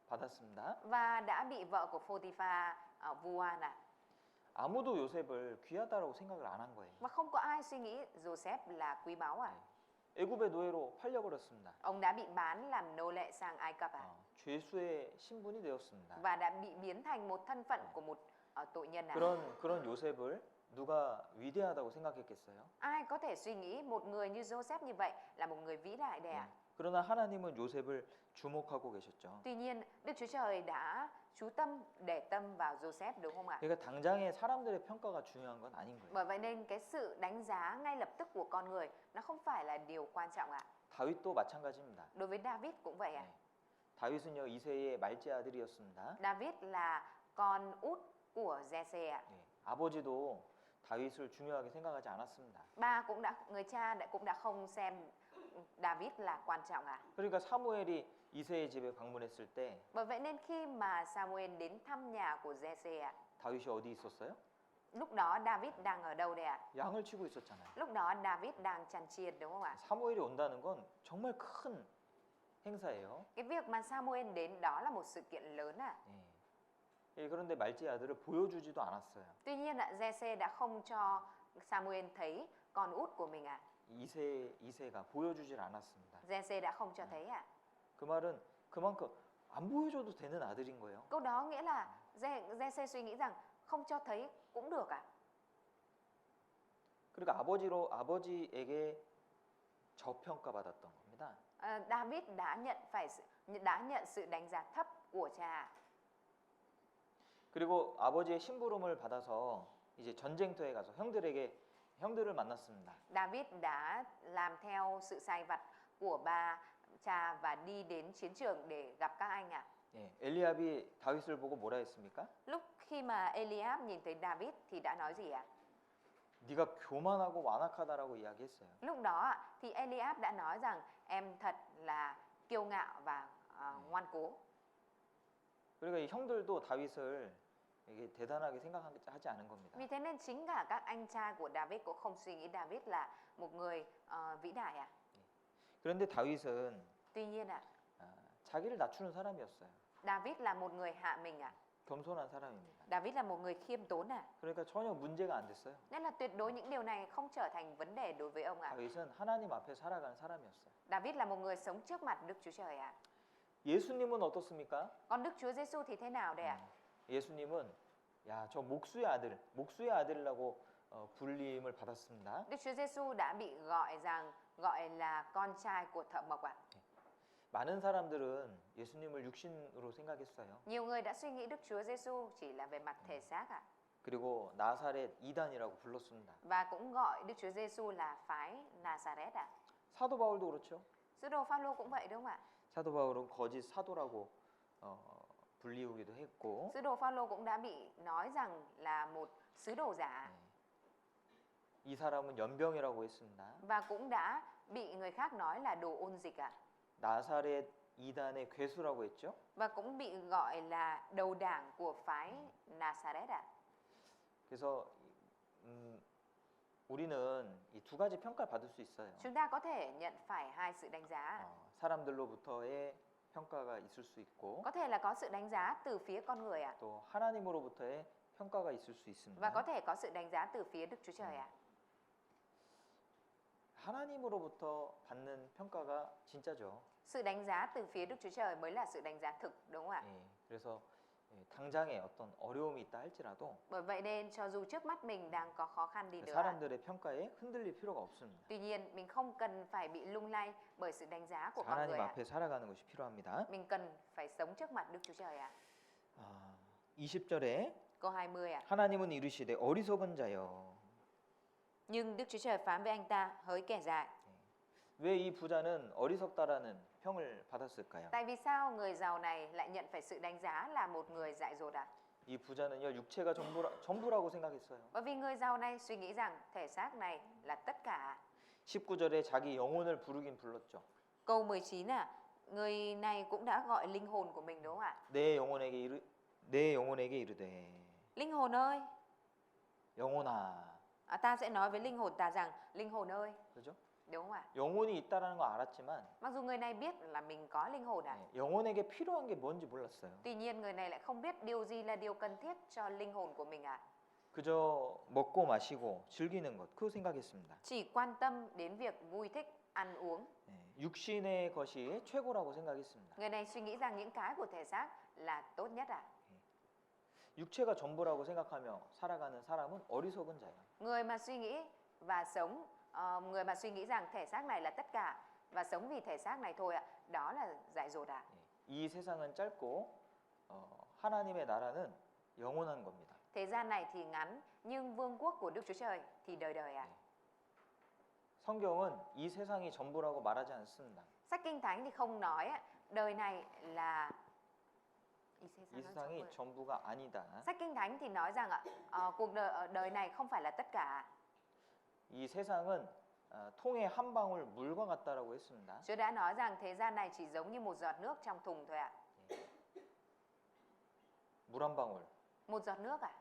받았습니다. Và đã bị vợ của Photiphar vu oan ạ. 아무도 요셉을 귀하다라고 생각을 안 한 거예요. Và không có ai suy nghĩ Joseph là quý báu ạ. 애굽의 노예로 팔려버렸습니다. Ông đã bị bán làm nô lệ sang Ai Cập ạ. 죄수의 신분이 되었습니다. Và đã bị biến thành một thân phận của một tội nhân ạ. 그런 요셉을 누가 위대하다고 생각했겠어요? Ai có thể suy nghĩ một người như Joseph như vậy là một người vĩ đại đây ạ? 그러나 하나님은 요셉을 주목하고 계셨죠. Tuy nhiên, Đức Chúa Trời đã chú tâm để tâm vào Joseph đúng không ạ? 그러니까 당장의 사람들의 평가가 중요한 건 아닌 거예요. Bởi vậy nên cái sự đánh giá ngay lập tức của con người nó không phải là điều quan trọng ạ. 다윗도 마찬가지입니다. Đối với David cũng vậy ạ. 다윗은요 이새의 말째 아들이었습니다. David là con út của Giê-xê ạ. 아버지도 다윗을 중요하게 생각하지 않았습니다. Người cha cũng đã không xem David là quan trọng ạ. 그러니까 사무엘이 이새의 집에 방문했을 때 Bởi vậy nên khi mà Samuel đến thăm nhà của Giê-xê ạ, 다윗이 어디 있었어요? lúc đó David đang ở đâu đây ạ? 양을 치고 있었잖아요. Lúc đó David đang chăn chiên đúng không ạ? 사무엘이 온다는 건 정말 큰 행사예요. Cái việc mà Samuel đến đó là một sự kiện lớn ạ. 그런데 말째 아들을 보여주지도 않았어요. Tuy nhiên ạ, Giê-xê đã không cho Samuel thấy con út của mình ạ. 이새가 보여주질 않았습니다. Giê-xê đã không cho thấy ạ. 그 말은 그만큼 안 보여줘도 되는 아들인 거예요. Câu đó nghĩa là Giê-xê suy nghĩ rằng không cho thấy cũng được ạ. 그러니까 아버지에게 저평가받았던 겁니다. David đã nhận sự đánh giá thấp của cha. 그리고 아버지의 심부름을 받아서 이제 전쟁터에 가서 형들을 만났습니다. David đã làm theo sự sai vặt của cha và đi đến chiến trường để gặp các anh ạ. 엘리압이 다윗을 보고 뭐라 했습니까? Lúc khi mà Eliab nhìn thấy David thì đã nói gì ạ? 네가 교만하고 완악하다라고 이야기했어요. Lúc đó ạ, thì Eliab đã nói rằng em thật là kiêu ngạo và ngoan cố. 그러니까 이 형들도 다윗을 이게 대단하게 생각하지 않은 겁니다. Vì thế nên chính cả các anh trai của David cũng không suy nghĩ David là một người vĩ đại ạ. 그런데 다윗은 Tuy nhiên ạ, 자기를 낮추는 사람이었어요. David là một người hạ mình ạ. 겸손한 사람입니다. David là một người khiêm tốn ạ. 그러니까 전혀 문제가 안 됐어요. Nên là tuyệt đối những điều này không trở thành vấn đề đối với ông ạ. 다윗은 하나님 앞에 살아가는 사람이었어요. David là một người sống trước mặt Đức Chúa Trời ạ. 예수님은 어떻습니까? Còn Đức Chúa Giêsu thì thế nào đây ạ? 예수님은 저 목수의 아들이라고 불림을 받았습니다. Đức Chúa Giêsu đã bị gọi là con trai của thợ mộc ạ. 많은 사람들은 예수님을 육신으로 생각했어요. Nhiều người đã suy nghĩ Đức Chúa Giêsu chỉ là về mặt thể xác ạ. 그리고 나사렛 이단이라고 불렀습니다. Và cũng gọi Đức Chúa Giêsu là phái Nazareth ạ. 사도 바울도 그렇죠. Sứ đồ Phaolô cũng vậy đúng không ạ? 사도 바울은 거짓 사도라고 불리우기도 했고. Sứ đồ Phaolô cũng đã bị nói rằng là một sứ đồ giả. 이 사람은 연병이라고 했습니다. Và cũng đã bị người khác nói là đồ ôn dịch ạ. 나사렛 이단의 괴수라고 했죠. và cũng bị gọi là đầu đảng của phái Nazareth ạ. 그래서 우리는 이 두 가지 평가를 받을 수 있어요. Chúng ta có thể nhận phải hai sự đánh giá. 사람들로부터의 평가가 있을 수 있고 Có thể là có sự đánh giá từ phía con người ạ. 또 하나님으로부터의 평가가 있을 수 Và có 있습니다. thể có sự đánh giá từ phía Đức Chúa Trời ạ. 하나님으로부터 받는 평가가 진짜죠. Sự đánh giá từ phía Đức Chúa Trời mới là sự đánh giá thực, đúng không ạ? 예, 그래서 당장에 어떤 어려움이 있다 할지라도 Bởi vậy nên cho dù trước mắt mình đang có khó khăn đi 그 nữa ạ, 사람들의 평가에 흔들릴 필요가 없습니다. tuy nhiên mình không cần phải bị lung lay bởi sự đánh giá của con 하나님 người ạ. 앞에 살아가는 것이 필요합니다. Mình cần phải sống trước mặt Đức Chúa Trời ạ. 20절에 Câu 20 ạ. 하나님은 이르시되 어리석은 자여. Nhưng Đức Chúa Trời phán với anh ta, hỡi kẻ dại. 왜 이 부자는 어리석다라는 평을 받았을까요? Tại vì sao người giàu này lại nhận phải sự đánh giá là một người dại dột ạ? 이 부자는요 육체가 전부라고 생각했어요. Bởi vì người giàu này suy nghĩ rằng thể xác này là tất cả. 19절에 자기 영혼을 부르긴 불렀죠. Câu 19 ạ. Người này cũng đã gọi linh hồn của mình, đúng không ạ? 내 영혼에게 이르되 Linh hồn ơi. 영혼아. Ta sẽ nói với linh hồn ta rằng linh hồn ơi, 그죠? đúng không ạ? 영혼이 있다라는 거 알았지만 Mặc dù người này biết là mình có linh hồn ạ, 영혼에게 필요한 게 뭔지 몰랐어요. tuy nhiên người này lại không biết điều gì là điều cần thiết cho linh hồn của mình ạ. 그저 먹고 마시고 즐기는 것 그거 생각했습니다. Chỉ quan tâm đến việc vui thích ăn uống. 육신의 것이 최고라고 생각했습니다. Người này suy nghĩ rằng những cái của thể xác là tốt nhất ạ. 육체가 전부라고 생각하며 살아가는 사람은 어리석은 자예요. Người mà suy nghĩ và sống, người mà suy nghĩ rằng thể xác này là tất cả và sống vì thể xác này thôi ạ, đó là dại dột ạ. 이 세상은 짧고 하나님의 나라는 영원한 겁니다. Thế gian này thì ngắn, nhưng vương quốc của Đức Chúa Trời thì đời đời ạ. 성경은 이 세상이 전부라고 말하지 않습니다. Sách Kinh Thánh thì không nói đời này là 이 세상이 전부가 아니다. Sách Kinh Thánh thì nói rằng cuộc đời này không phải là tất cả. 이 세상은 통에 한 방울 물과 같다라고 했습니다. Chúa đã nói rằng thế gian này chỉ giống như một giọt nước trong thùng thôi ạ. 물 한 방울. Một giọt nước ạ.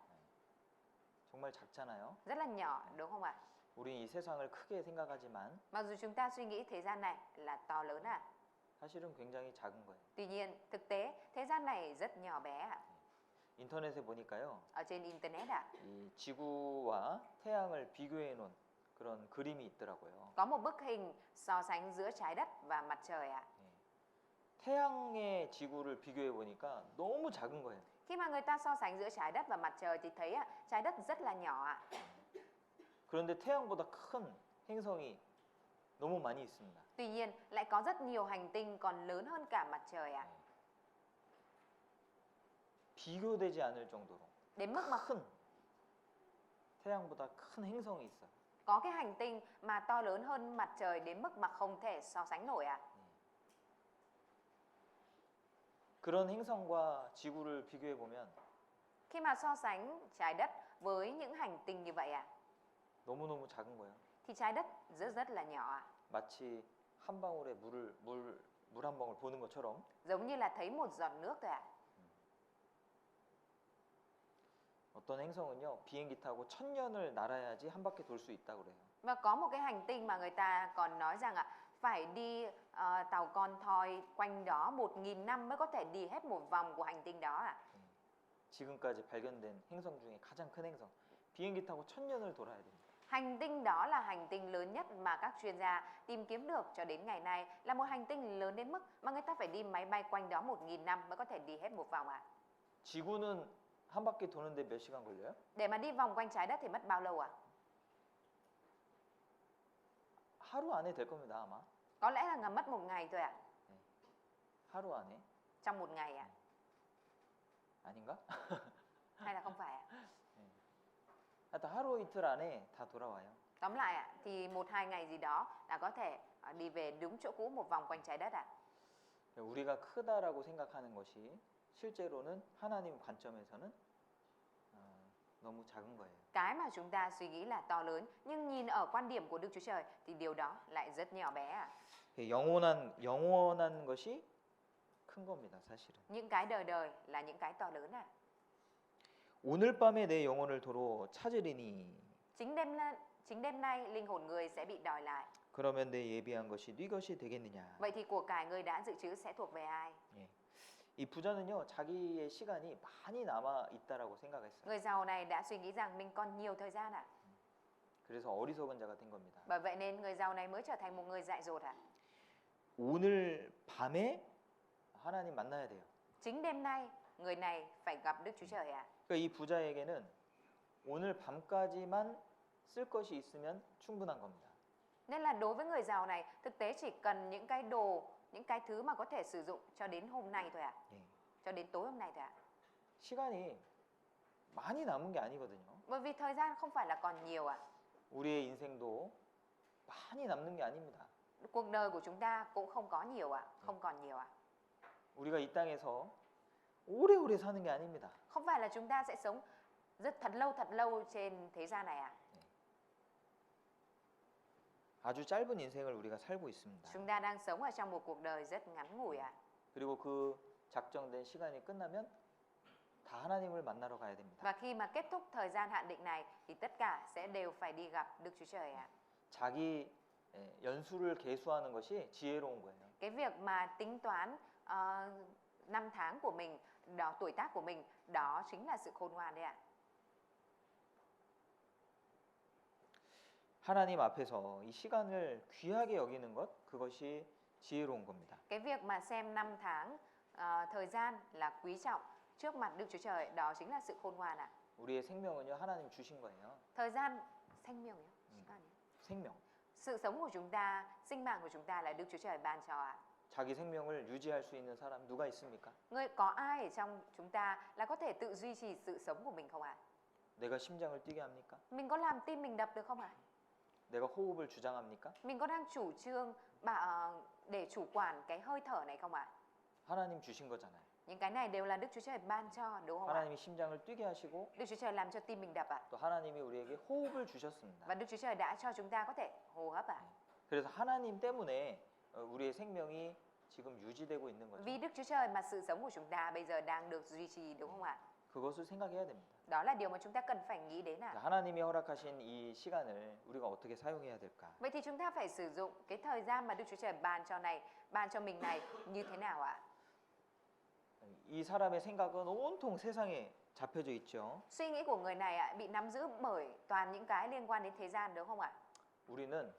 정말 작잖아요. Rất là nhỏ, đúng không ạ? 우리 이 세상을 크게 생각하지만 Mặc dù chúng ta suy nghĩ thế gian này là to lớn ạ, 사실은 굉장히 작은 거예요. tuy nhiên thực tế thế gian này rất nhỏ bé ạ. 인터넷에 보니까요. Ở trên internet ạ, 이 지구와 태양을 비교해 놓은 그런 그림이 있더라고요. có một bức hình so sánh giữa trái đất và mặt trời ạ. 태양의 지구를 비교해 보니까 너무 작은 거예요. Khi mà người ta so sánh giữa trái đất và mặt trời thì thấy trái đất rất là nhỏ ạ. 그런데 태양보다 큰 행성이 너무 많이 있습니다. Tuy nhiên lại có rất nhiều hành tinh còn lớn hơn cả mặt trời ạ. 비교되지 않을 정도로 Đến mức mà 큰 태양보다 큰 행성이 있어요. có cái hành tinh mà to lớn hơn mặt trời đến mức mà không thể so sánh nổi ạ. 그런 행성과 지구를 비교해 보면 Khi mà so sánh trái đất với những hành tinh như vậy ạ, 너무너무 작은 거예요. thì trái đất rất là nhỏ ạ. 마치 한 방울의 물 한 방울 보는 것처럼 Giống như là thấy một giọt nước thôi ạ. 어떤 행성은요 비행기 타고 1000년을 날아야지 한 바퀴 돌 수 있다고 그래요. Và có một cái hành tinh mà người ta còn nói rằng phải đi tàu con thoi quanh đó 1000 năm mới có thể đi hết một vòng của hành tinh đó ạ. 지금까지 발견된 행성 중에 가장 큰 행성. 비행기 타고 1000년을 돌아야 됩니다. Hành tinh đó là hành tinh lớn nhất mà các chuyên gia tìm kiếm được cho đến ngày nay, là một hành tinh lớn đến mức mà người ta phải đi máy bay quanh đó 1000 năm mới có thể đi hết một vòng ạ. 지구는 한 바퀴 도는데 몇 시간 걸려요? Để mà đi vòng quanh trái đất thì mất bao lâu ạ? 하루 안에 될 겁니다, 아마. Có lẽ là mất một ngày thôi ạ. 하루 안에? Trong một ngày ạ. 아닌가? Hay là không phải ạ? 하여튼 하루 이틀 안에 다 돌아와요. Tóm lại ạ, thì 1-2 ngày gì đó là có thể đi về đúng chỗ cũ một vòng quanh trái đất ạ. 우리가 크다라고 생각하는 것이 실제로는 하나님 관점에서는 너무 작은 거예요. Cái mà chúng ta suy nghĩ là to lớn, nhưng nhìn ở quan điểm của Đức Chúa Trời thì điều đó lại rất nhỏ bé ạ. 영원한 것이 큰 겁니다, 사실은. Những cái đời đời là những cái to lớn à. 오늘 밤에 내 영혼을 도로 찾으리니 Chính đêm nay linh hồn người sẽ bị đòi lại. 그러면 내 예비한 것이 네 것이 되겠느냐. Vậy thì của cải người đã dự trữ sẽ thuộc về ai? 예. 이 부자는요, 자기의 시간이 많이 남아 있다라고 생각했어요. Người giàu này đã suy nghĩ rằng mình còn nhiều thời gian ạ. 그래서 어리석은 자가 된 겁니다. Bởi vậy nên người giàu này mới trở thành một người dại dột ạ. 오늘 밤에 하나님 만나야 돼요. Chính đêm nay người này phải gặp Đức Chúa Trời ạ. 그러니까 이 부자에게는 오늘 밤까지만 쓸 것이 있으면 충분한 겁니다. Nên là đối với người giàu này, thực tế chỉ cần những cái đồ, những cái thứ mà có thể sử dụng cho đến hôm nay thôi ạ. 예. Cho đến tối hôm nay thôi ạ. 시간이 많이 남은 게 아니거든요. Bởi vì thời gian không phải là còn nhiều ạ. 우리의 인생도 많이 남는 게 아닙니다. Cuộc đời của chúng ta cũng không có nhiều ạ, không còn nhiều ạ. 우리가 이 땅에서 오래오래 사는 게 아닙니다. Không phải là chúng ta sẽ sống thật lâu trên thế gian này ạ. 아주 짧은 인생을 우리가 살고 있습니다. Chúng ta đang sống ở trong một cuộc đời rất ngắn ngủi ạ. 그리고 그 작정된 시간이 끝나면 다 하나님을 만나러 가야 됩니다. Và khi mà kết thúc thời gian hạn định này thì tất cả sẽ đều phải đi gặp Đức Chúa Trời ạ. 자기 연수를 계수하는 것이 지혜로운 거예요. Cái việc mà tính toán năm tháng của mình, đó tuổi tác của mình, đó chính là sự khôn ngoan đấy ạ. 하나님 앞에서 이 시간을 귀하게 여기는 것, 그것이 지혜로운 겁니다. Cái việc mà xem năm tháng, thời gian là quý trọng trước mặt Đức Chúa Trời, đó chính là sự khôn ngoan ạ. 우리의 생명은요, 하나님 주신 거예요. Thời gian, 생명이요? 시간이요? 생명. Sự sống của chúng ta, sinh mạng của chúng ta là Đức Chúa Trời ban cho ạ. 자기 생명을 유지할 수 있는 사람 누가 있습니까? Có ai ở trong chúng ta là có thể tự duy trì sự sống của mình không ạ? 내가 심장을 뛰게 합니까? Mình có làm tim mình đập được không ạ? 내가 호흡을 주장합니까? Mình có đang chủ trương để chủ quản cái hơi thở này không ạ? 하나님 주신 거잖아요. Những cái này đều là Đức Chúa Trời ban cho, đúng không ạ? 하나님이 심장을 뛰게 하시고 Đức Chúa Trời làm cho tim mình đập ạ. 또 하나님이 우리에게 호흡을 주셨습니다. Và Đức Chúa Trời đã cho chúng ta có thể hô hấp ạ. 그래서 하나님 때문에 우리의 생명이 지금 유지되고 있는 거죠. Vì Đức Chúa Trời mà sự sống của chúng ta bây giờ đang được duy trì, đúng không ạ? 그것을 생각해야 됩니다. Đó là điều mà chúng ta cần phải nghĩ đến ạ. 하나님이 허락하신 이 시간을 우리가 어떻게 사용해야 될까? Vậy thì chúng ta phải sử dụng cái thời gian mà Đức Chúa Trời ban cho mình này như thế nào ạ? 이 사람의 생각은 온통 세상에 잡혀져 있죠. Suy nghĩ của người này ạ bị nắm giữ bởi toàn những cái liên quan đến thế gian, đúng không ạ? 우리는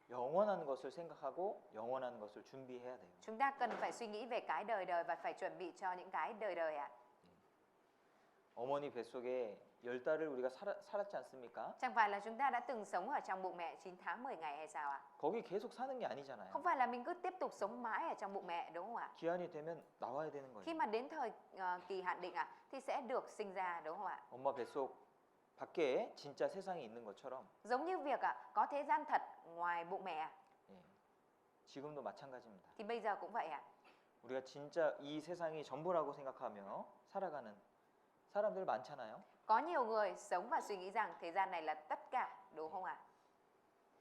영원한 것을 생각하고 영원한 것을 준비해야 돼요. Chúng ta cần phải suy nghĩ về cái đời đời và phải chuẩn bị cho những cái đời đời ạ. 어머니 뱃속에 10달을 우리가 살았지 않습니까? Chẳng phải là chúng ta đã từng sống ở trong bụng mẹ 9 tháng 10 ngày hay sao ạ? 거기 계속 사는 게 아니잖아요. Không phải là mình cứ tiếp tục sống mãi ở trong bụng mẹ, đúng không ạ? 기한이 되면 나와야 되는 Khi 거예요. mà đến thời kỳ hạn định thì sẽ được sinh ra, đúng không ạ? 엄마 뱃속 밖에 진짜 세상이 있는 것처럼 Giống như việc có thế gian thật ngoài bụng mẹ 예, 지금도 마찬가지입니다. thì bây giờ cũng vậy ạ. 우리가 진짜 이 세상이 전부라고 생각하며 살아가는 사람들 많잖아요. Có nhiều người sống và suy nghĩ rằng thế gian này là tất cả, đúng không ạ?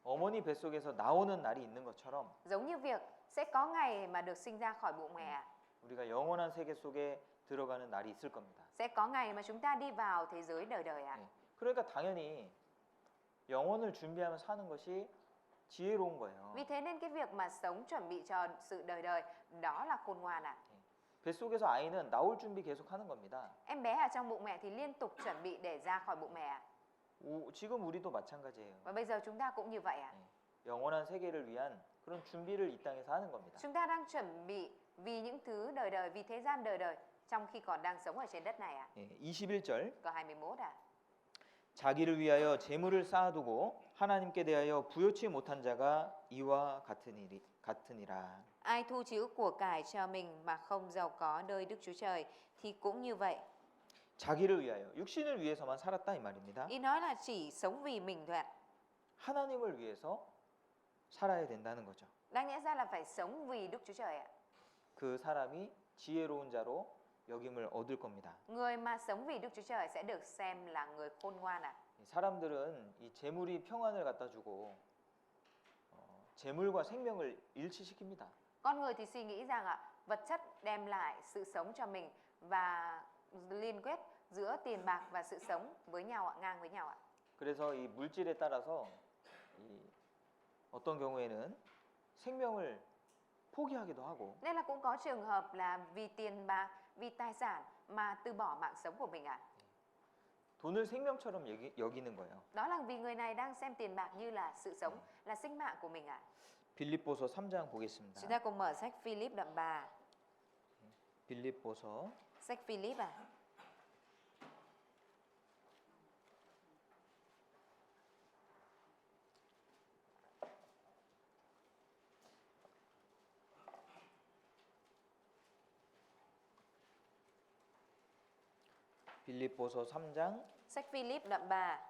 어머니 뱃속에서 나오는 날이 있는 것처럼 Giống như việc sẽ có ngày mà được sinh ra khỏi bụng mẹ, 우리가 영원한 세계 속에 들어가는 날이 있을 겁니다. sẽ có ngày mà chúng ta đi vào thế giới đời đời ạ. 예, 그러니까 당연히 영원을 준비하며 사는 것이 지혜로운 거예요. Vì thế nên cái việc mà sống chuẩn bị cho sự đời đời đó là khôn ngoan ạ. 뱃속에서 아이는 나올 준비 계속 하는 겁니다. Em bé ở trong bụng mẹ thì liên tục chuẩn bị để ra khỏi bụng mẹ ạ. 지금 우리도 마찬가지예요. Và bây giờ chúng ta cũng như vậy ạ. 영원한 세계를 위한 그런 준비를 이 땅에서 하는 겁니다. Chúng ta đang chuẩn bị vì những thứ đời đời, vì thế gian đời đời trong khi còn đang sống ở trên đất này ạ. 21절 Câu 21 ạ. 자기를 위하여 재물을 쌓아두고 하나님께 대하여 부요치 못한 자가 이와 같으니라. Ai thu trữ của cải cho mình mà không giàu có nơi Đức Chúa Trời thì cũng như vậy. 자기를 위하여 육신을 위해서만 살았다 이 말입니다. Ý nói là chỉ sống vì mình thôi ạ. 하나님을 위해서 살아야 된다는 거죠. Đáng nhẽ ra là phải sống vì Đức Chúa Trời ạ. 그 사람이 지혜로운 자로 여김을 얻을 겁니다. Người mà sống vì Đức Chúa Trời sẽ được xem là người khôn ngoan ạ. 사람들은 이 재물이 평안을 갖다 주고 재물과 생명을 일치시킵니다. Con người thì suy nghĩ rằng vật chất đem lại sự sống cho mình và liên kết giữa tiền bạc và sự sống với nhau ngang với nhau ạ. 그래서 이 물질에 따라서 이 어떤 경우에는 생명을 포기하기도 하고 Nên là cũng có trường hợp là vì tiền bạc, vì tài sản mà từ bỏ mạng sống của mình ạ. 돈을 생명처럼 여기는 거예요. Đó là vì người này đang xem tiền bạc như là sự sống, là sinh mạng của mình ạ. 빌립보서 3장 Chúng 보겠습니다. ta cùng mở sách Philip đoạn 3. 빌립보서 Sách Philip à. 빌립보서 3장 Sách Philip đoạn 3.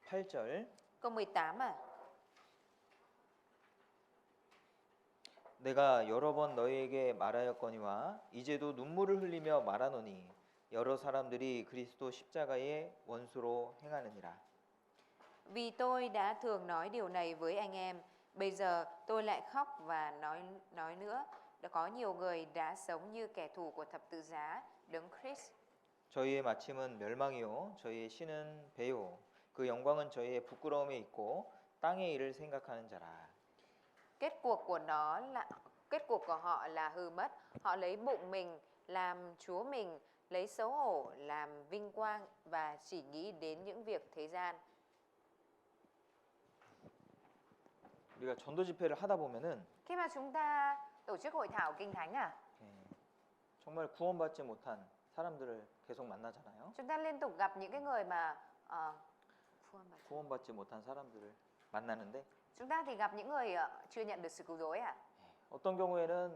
18절 Câu 18 à. 내가 여러 번 너희에게 말하였거니와 이제도 눈물을 흘리며 말하노니 여러 사람들이 그리스도 십자가의 원수로 행하느니라. Vì tôi đã thường nói điều này với anh em, bây giờ tôi lại khóc và nói nữa. Đã có nhiều người đã sống như kẻ thù của thập tự giá, đấng Christ. 저희의 마침은 멸망이요 저희의 신은 배요 그 영광은 저희의 부끄러움에 있고 땅의 일을 생각하는 자라. Kết cuộc của họ là hư mất. Họ lấy bụng mình làm chúa mình, lấy xấu hổ làm vinh quang và chỉ nghĩ đến những việc thế gian. 우리가 전도 집회를 하다 보면은 Khi mà chúng ta tổ chức hội thảo kinh thánh 정말 구원받지 못한 사람들을 계속 만나잖아요. chúng ta liên tục gặp những cái người mà 구원받지 못한 사람들을 만나는데 chúng ta thì gặp những người chưa nhận được sự cứu rỗi ạ. 어떤 경우에는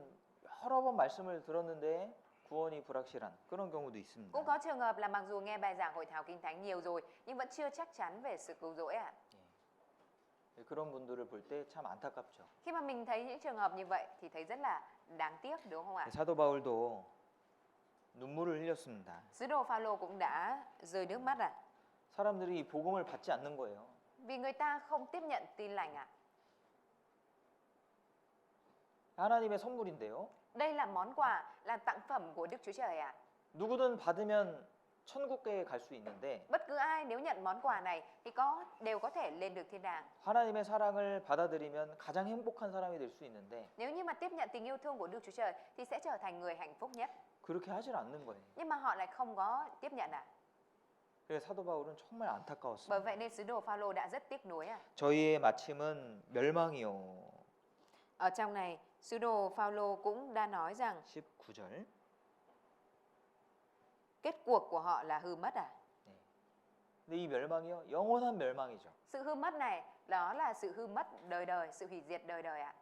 여러 번 말씀을 들었는데 구원이 불확실한 그런 경우도 있습니다. Cũng có trường hợp là mặc dù nghe bài giảng hội thảo kinh thánh nhiều rồi nhưng vẫn chưa chắc chắn về sự cứu rỗi ạ. 그런 분들을 볼 때 참 안타깝죠. Khi mà mình thấy những trường hợp như vậy thì thấy rất là đáng tiếc đúng không ạ? 사도 바울도 눈물을 흘렸습니다. Sứ đồ Phaolô cũng đã rơi nước mắt ạ. 사람들이 이 복음을 받지 않는 거예요. Vì người ta không tiếp nhận tin lành ạ. 하나님의 선물인데요. Đây là món quà, là tặng phẩm của Đức Chúa Trời ạ. 누구든 받으면 천국에 갈 수 있는데 Bất cứ ai nếu nhận món quà này thì đều có thể lên được thiên đàng. 하나님의 사랑을 받아들이면 가장 행복한 사람이 될 수 있는데 Nếu như mà tiếp nhận tình yêu thương của Đức Chúa Trời thì sẽ trở thành người hạnh phúc nhất. 그렇게 하질 않는 거예요. Nhưng mà họ lại không có tiếp nhận ạ. 그래서 사도 바울은 정말 Bởi 안타까웠습니다. vậy nên sứ đồ Phaolô đã rất tiếc nuối ạ. 저희의 마침은 멸망이요. Ở trong này, sứ đồ Phaolô cũng đã nói rằng 19절. kết cuộc của họ là hư mất à? 근데 이 멸망이요. 영원한 멸망이죠. Sự hư mất này đó là sự hư mất đời đời, sự hủy diệt đời đời ạ.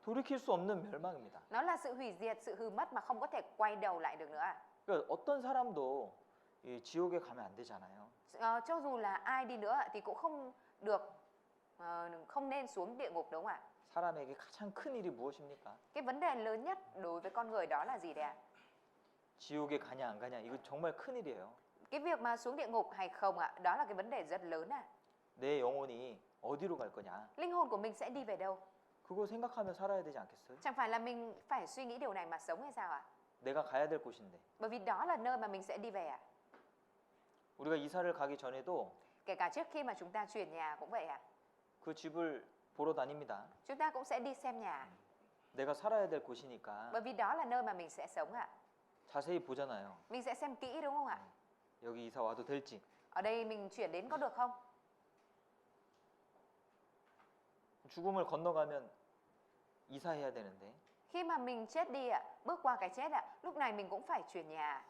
돌이킬 수 없는 멸망입니다. Nó là sự hủy diệt, sự hư mất mà không có thể quay đầu lại được nữa ạ. 그러니까 어떤 사람도 이 지옥에 가면 안 되잖아요. Cho dù là ai đi nữa thì cũng không được, không nên xuống địa ngục đúng không ạ? 사람에게 가장 큰 일이 무엇입니까? Cái vấn đề lớn nhất đối với con người đó là gì đấy ạ? 지옥에 가냐 안 가냐 이거 정말 큰 일이에요. Cái việc mà xuống địa ngục hay không ạ, đó là cái vấn đề rất lớn ạ. 내 영혼이 어디로 갈 거냐? Linh hồn của mình sẽ đi về đâu? 그거 생각하며 살아야 되지 않겠어요? Chẳng phải là mình phải suy nghĩ điều này mà sống hay sao ạ? 내가 가야 될 곳인데. Bởi vì đó là nơi mà mình sẽ đi về ạ. 우리가 이사를 가기 전에도 Kể cả trước khi mà chúng ta chuyển nhà cũng vậy ạ. 그 집을 보러 다닙니다. Chúng ta cũng sẽ đi xem nhà. 내가 살아야 될 곳이니까 Bởi vì đó là nơi mà mình sẽ sống ạ. 자세히 보잖아요. Mình sẽ xem kỹ đúng không ạ? 여기 이사 와도 될지. Ở đây mình chuyển đến có được không? 죽음을 건너가면 이사해야 되는데 Khi mà mình chết đi ạ, bước qua cái chết ạ, lúc này mình cũng phải chuyển nhà.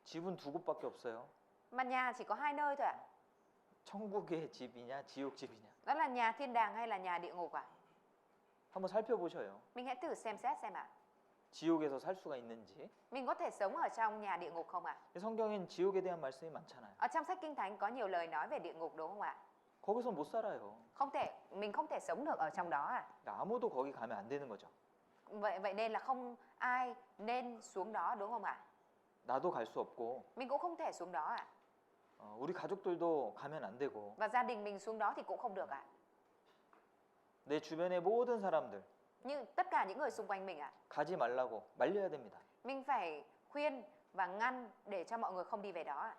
집은 두 곳밖에 없어요. Mà nhà chỉ có hai nơi thôi ạ. 천국의 집이냐 지옥 집이냐. Đó là nhà thiên đàng hay là nhà địa ngục ạ? 한번 살펴보셔요. Mình hãy thử xem xét xem ạ. 지옥에서 살 수가 있는지. Mình có thể sống ở trong nhà địa ngục không ạ? 성경엔 지옥에 대한 말씀이 많잖아요. Ở trong sách Kinh Thánh có nhiều lời nói về địa ngục đúng không ạ? 거기서 못 살아요. Mình không thể sống được ở trong đó ạ. 아무도 거기 가면 안 되는 거죠. Vậy nên là không ai nên xuống đó đúng không ạ? 나도 갈 수 없고 Mình cũng không thể xuống đó ạ. 우리 가족들도 가면 안 되고 Và gia đình mình xuống đó thì cũng không được ạ. 내 주변의 모든 사람들 Nhưng tất cả những người xung quanh mình ạ, 가지 말라고 말려야 됩니다. mình phải khuyên và ngăn để cho mọi người không đi về đó ạ.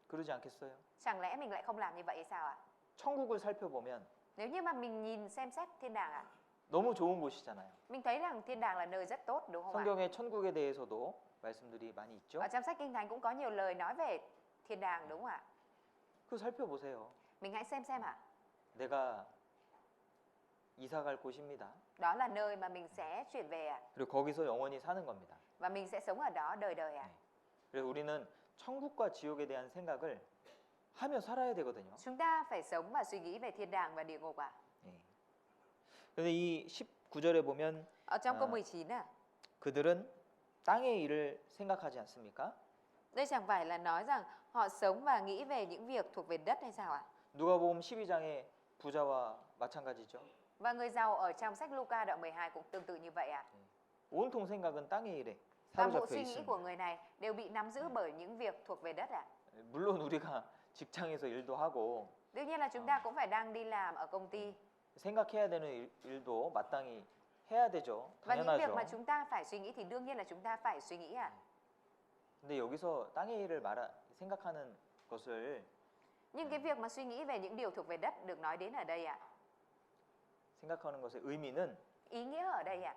그러지 않겠어요? Chẳng lẽ mình lại không làm như vậy hay sao ạ? 천국을 살펴보면 Nếu như mà mình nhìn xem xét thiên đàng ạ, 너무 좋은 곳이잖아요. mình thấy rằng thiên đàng là nơi rất tốt đúng không ạ? 성경의 천국에 대해서도 말씀들이 많이 있죠. Ở trong sách Kinh Thánh cũng có nhiều lời nói về thiên đàng đúng không ạ? 그 살펴보세요. Mình hãy xem ạ. 내가 이사 갈 곳입니다. Đó là nơi mà mình sẽ chuyển về ạ. 그리고 거기서 영원히 사는 겁니다. Và mình sẽ sống ở đó đời đời ạ. 그래서 우리는 천국과 지옥에 대한 생각을 하며 살아야 되거든요. Chúng ta phải sống và suy nghĩ về thiên đàng và địa ngục ạ. 예. 그런데 이 19절에 보면 Ở trong câu À. 19 ạ, 그들은 땅의 일을 생각하지 않습니까? đây chẳng phải là nói rằng họ sống và nghĩ về những việc thuộc về đất hay sao ạ? 누가복음 12장의 부자와 마찬가지죠. Và người giàu ở trong sách Luca đoạn 12 cũng tương tự như vậy ạ. 온통 생각은 땅의 일에 Toàn bộ 사로잡혀 suy nghĩ của 있습니다. người này đều bị nắm giữ bởi những việc thuộc về đất ạ. 물론 우리가 직장에서 일도 하고 Đương nhiên là chúng ta cũng phải đang đi làm ở công ty. 생각해야 되는 일도 마땅히 해야 되죠. Và những việc mà 당연하죠. chúng ta phải suy nghĩ thì đương nhiên là chúng ta phải suy nghĩ ạ. 근데 여기서 땅의 일을 생각하는 것을 Nhưng cái việc mà suy nghĩ về những điều thuộc về đất được nói đến ở đây ạ. 생각하는 것의 의미는 Ý nghĩa ở đây ạ,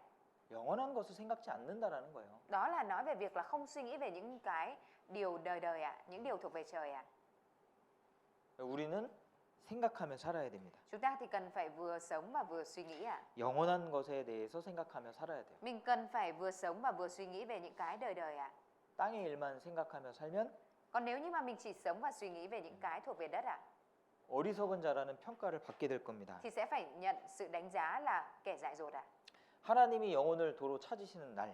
영원한 것을 생각지 않는다라는 거예요. đó là nói về việc là không suy nghĩ về những cái điều đời đời ạ, những điều thuộc về trời ạ. 우리는 생각하며 살아야 됩니다. Chúng ta thì cần phải vừa sống và vừa suy nghĩ ạ. 영원한 것에 대해서 생각하며 살아야 돼요. Mình cần phải vừa sống và vừa suy nghĩ về những cái đời đời ạ. 땅의 일만 생각하며 살면 Còn nếu như mà mình chỉ sống và suy nghĩ về những cái thuộc về đất ạ, 어리석은 자라는 평가를 받게 될 겁니다. thì sẽ phải nhận sự đánh giá là kẻ dại dột ạ. 하나님이 영혼을 도로 찾으시는 날,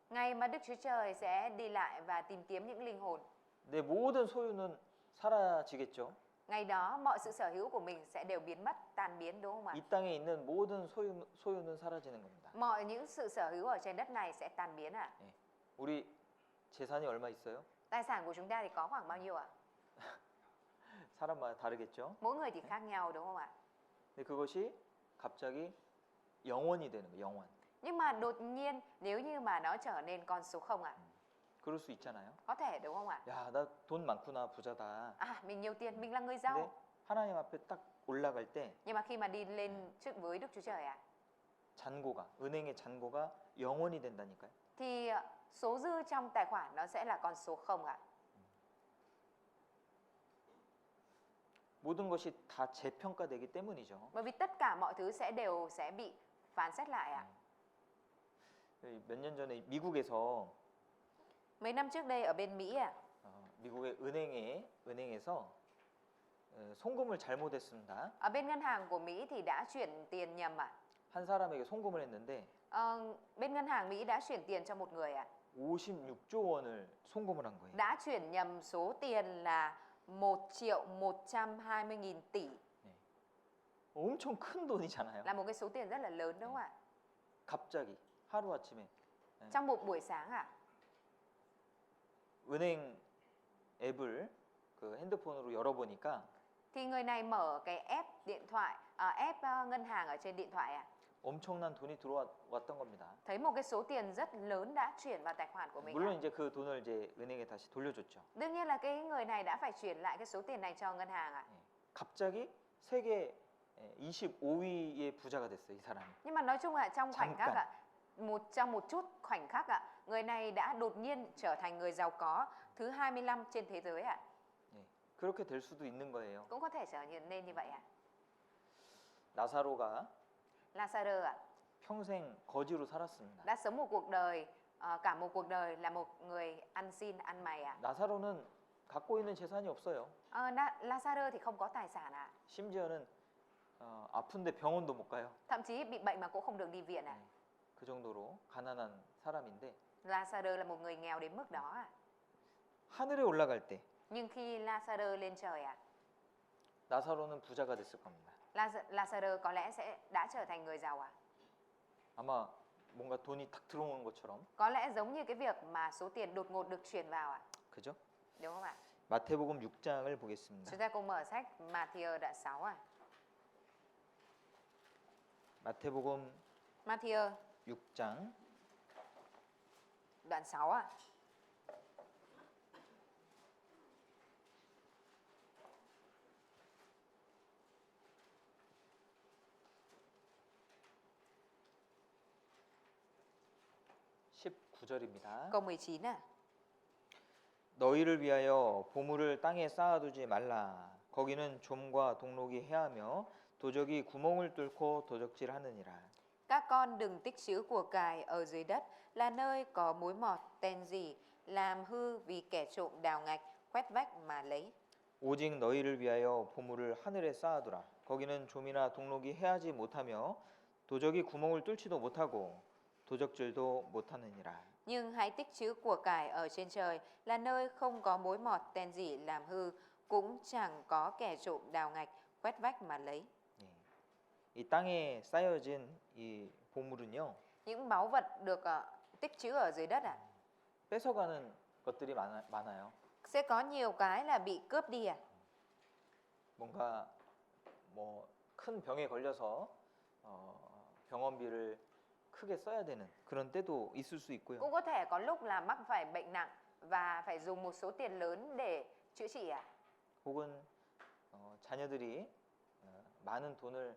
Ngày mà Đức Chúa Trời sẽ đi lại và tìm kiếm những linh hồn, 내 모든 소유는 사라지겠죠. ngày đó mọi sự sở hữu của mình sẽ đều biến mất, tan biến đúng không ạ? 이 땅에 있는 모든 소유는 사라지는 겁니다. Mọi những sự sở hữu ở trên đất này sẽ tan biến ạ. 우리 재산이 얼마 있어요? Tài sản của chúng ta thì có khoảng bao nhiêu ạ? 사람마다 다르겠죠. Mỗi người thì khác nhau đúng không ạ? 근데 그것이 갑자기 영원이 되는 거예요. 영원. Nhưng mà đột nhiên nếu như mà nó trở nên con số 0 ạ, 그럴 수 있잖아요. có thể đúng không ạ? 야, 나 돈 많구나, 부자다. À, mình nhiều tiền, mình là người 근데 giàu. 하나님 앞에 딱 올라갈 때 Nhưng mà khi mà đi lên trước với Đức Chúa Trời ạ, 잔고가, 은행의 잔고가 영원이 된다니까요. thì số dư trong tài khoản nó sẽ là con số 0 ạ. 모든 것이 다 재평가되기 때문이죠. Bởi vì tất cả mọi thứ sẽ bị phán xét lại ạ. 몇 년 전에 미국에서 Mấy năm trước đây ở bên Mỹ ạ, 미국의 은행에서 송금을 잘못했습니다. ở bên ngân hàng của Mỹ thì đã chuyển tiền nhầm ạ. 한 사람에게 송금을 했는데 Bên ngân hàng Mỹ đã chuyển tiền cho một người ạ. 56조 원을 송금을 한 거예요. Đã chuyển nhầm số tiền là 1.120.000 tỷ, 엄청 큰 돈이잖아요. là một cái số tiền rất là lớn đúng không ạ? 갑자기 하루아침에 Trong một buổi sáng ạ, 은행 앱을 그 핸드폰으로 열어보니까 thì người này mở cái app điện thoại, app ngân hàng ở trên điện thoại ạ. 엄청난 돈이 들어왔던 겁니다. Thấy một cái số tiền rất lớn đã chuyển vào tài khoản của mình 물론 ạ. 이제 그 돈을 이제 은행에 다시 돌려줬죠. Đương nhiên là cái người này đã phải chuyển lại cái số tiền này cho ngân hàng ạ. 갑자기 세계 25위의 부자가 됐어요, 이 사람이. Nhưng mà nói chung là trong khoảnh khắc 잠깐. ạ, trong một chút khoảnh khắc ạ, người này đã đột nhiên trở thành người giàu có thứ 25 trên thế giới ạ. 그렇게 될 수도 있는 거예요. Cũng có thể trở nên như vậy ạ. 나사로가 Lazarus ạ, 평생 거지로 살았습니다. đã sống một cuộc đời, cả một cuộc đời là một người ăn xin ăn mày ạ. 나사로는 갖고 있는 재산이 없어요. Lazarus thì không có tài sản ạ. 심지어는 아픈데 병원도 못 가요. Thậm chí bị bệnh mà cũng không được đi viện ạ. 그 정도로 가난한 사람인데 Lazarus là một người nghèo đến mức đó ạ. 하늘에 올라갈 때 Nhưng khi Lazarus lên trời ạ, 나사로는 부자가 됐을 겁니다. Lazarus có lẽ sẽ đã trở thành người giàu ạ. 아마 뭔가 돈이 탁 들어오는 것처럼. Có lẽ giống như cái việc mà số tiền đột ngột được chuyển vào ạ. 그죠? Đúng không ạ? 마태복음 6장을 보겠습니다. Chúng ta cùng mở sách Matthew đoạn 6 ạ. 마태복음 Matthew 6장 đoạn 6 ạ. 절입니다 Câu 19 ạ. 너희를 위하여 보물을 땅에 쌓아두지 말라. 거기는 좀과 동록이 해하며 도적이 구멍을 뚫고 도적질하느니라. Các con đừng tích trữ của cải ở dưới đất, là nơi có mối mọt, tên gì, làm hư vì kẻ trộm đào ngạch, khoét vách mà lấy. 오직 너희를 위하여 보물을 하늘에 쌓아두라. 거기는 좀이나 동록이 해하지 못하며 도적이 구멍을 뚫지도 못하고 도적질도 못하느니라. Nhưng hãy tích trữ của cải ở trên trời, là nơi không có mối mọt, tên gì, làm hư, cũng chẳng có kẻ trộm đào ngạch, khoét vách mà lấy. 이 땅에 쌓여진 이 보물은요, Những báu vật được tích trữ ở dưới đất 뺏어가는 것들이 많아요. sẽ có nhiều cái là bị cướp đi 뭔가 뭐 큰 병에 걸려서 병원비를 크게 써야 되는 그런 때도 있을 수 있고요. Cũng có thể có lúc là mắc phải bệnh nặng và phải dùng một số tiền lớn để chữa trị 혹은 자녀들이 많은 돈을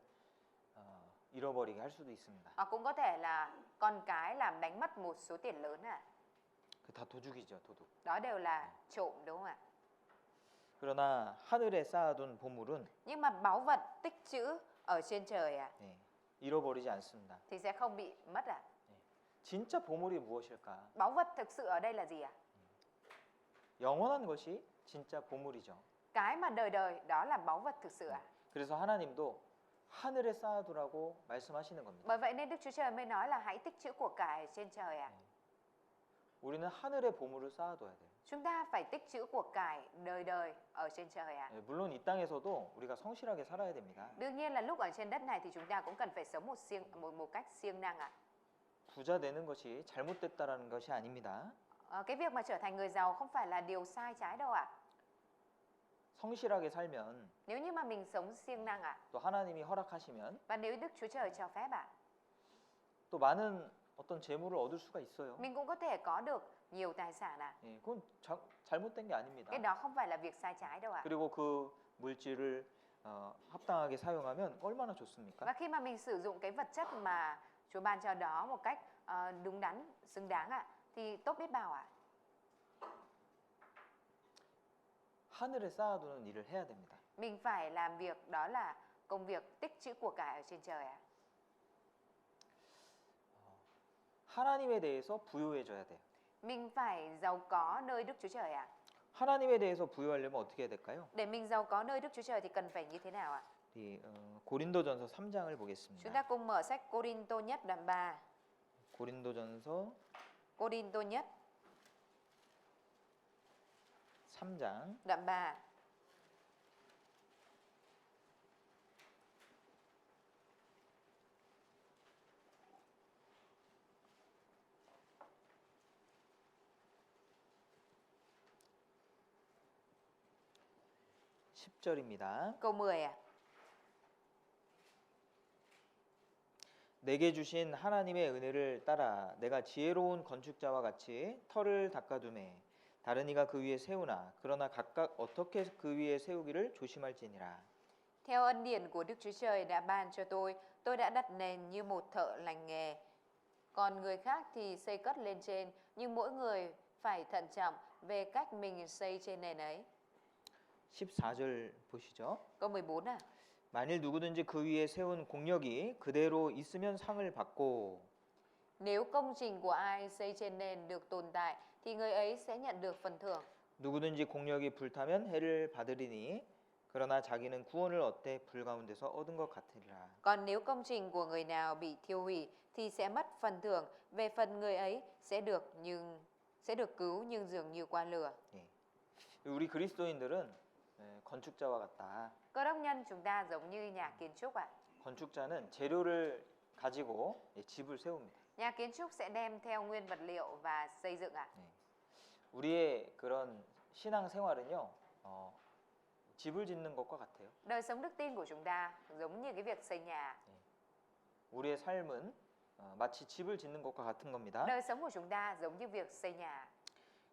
잃어버리게 할 수도 있습니다. Hoặc cũng có thể là con cái làm đánh mất một số tiền lớn 그 다 도둑이죠, 도둑. Đó đều là trộm đúng không ạ? 그러나 하늘에 쌓아둔 보물은 Nhưng mà báu vật tích trữ ở trên trời 잃어버리지 않습니다. thì sẽ không bị mất 진짜 보물이 무엇일까? Báu vật thực sự ở đây là gì 영원한 것이 진짜 보물이죠. Cái mà đời đời đó là báu vật thực sự 그래서 하나님도 하늘에 쌓아두라고 말씀하시는 겁니다. Bởi vậy nên Đức Chúa Trời mới nói là hãy tích trữ của cải trên trời 우리는 하늘에 보물을 쌓아둬야 돼요. Chúng ta phải tích trữ của cải đời đời ở trên trời 물론 이 땅에서도 우리가 성실하게 살아야 됩니다. Đương nhiên là lúc ở trên đất này thì chúng ta cũng cần phải sống một cách siêng năng 부자 되는 것이 잘못됐다라는 것이 아닙니다. Cái việc mà trở thành người giàu không phải là điều sai trái đâu 성실하게 살면 Nếu như mà mình sống siêng năng 또 하나님이 허락하시면 Và nếu Đức Chúa Trời cho phép 또 많은 어떤 재물을 얻을 수가 있어요. mình cũng có thể có được nhiều tài sản 그건 잘못된 게 아닙니다. Cái đó không phải là việc sai trái đâu 그리고 그 물질을 합당하게 사용하면 얼마나 좋습니까? Và khi mà mình sử dụng cái vật chất mà Chúa ban cho đó một cách đúng đắn, xứng đáng thì tốt biết bao 하늘에 쌓아두는 일을 해야 됩니다. Mình phải làm việc đó là công việc tích trữ của cải ở trên trời 하나님에 대해서 부유해져야 돼요. Mình phải giàu có nơi Đức Chúa Trời 하나님에 대해서 부유하려면 어떻게 해야 될까요? Để mình giàu có nơi Đức Chúa Trời thì cần phải như thế nào 우리 고린도전서 3장을 Chúng 보겠습니다. ta cùng mở sách Cô-rin-tô nhất đoạn 3. 고린도전서 Cô-rin-tô nhất 3장 đoạn 3. 절입니다 Câu 10 내게 주신 하나님의 은혜를 따라 내가 지혜로운 건축자와 같이 터를 닦아두매 다른 이가 그 위에 세우나 그러나 각각 어떻게 그 위에 세우기를 조심할지니라. Theo ân điển của Đức Chúa Trời đã ban cho tôi đã đặt nền như một thợ lành nghề. Còn người khác thì xây cất lên trên, nhưng mỗi người phải thận trọng về cách mình xây trên nền ấy. 14절 보시죠. Câu 14 만일 누구든지 그 위에 세운 공력이 그대로 있으면 상을 받고 Nếu công trình của ai xây trên nền được tồn tại thì người ấy sẽ nhận được phần thưởng. 누구든지 공력이 불타면 해를 받으리니 그러나 자기는 구원을 얻되 불 가운데서 얻은 것 같으리라. Còn nếu công trình của người nào bị thiêu hủy thì sẽ mất phần thưởng, về phần người ấy sẽ được cứu nhưng dường như qua lửa. 우리 그리스도인들은 건축자와 같다. Cơ đốc nhân chúng ta giống như nhà kiến trúc 건축자는 재료를 가지고 집을 세웁니다. Nhà kiến trúc sẽ đem theo nguyên vật liệu và xây dựng 우리의 그런 신앙 생활은요. 집을 짓는 것과 같아요. Đời sống đức tin của chúng ta giống như cái việc xây nhà. 우리의 삶은 마치 집을 짓는 것과 같은 겁니다. Đời sống của chúng ta giống như việc xây nhà.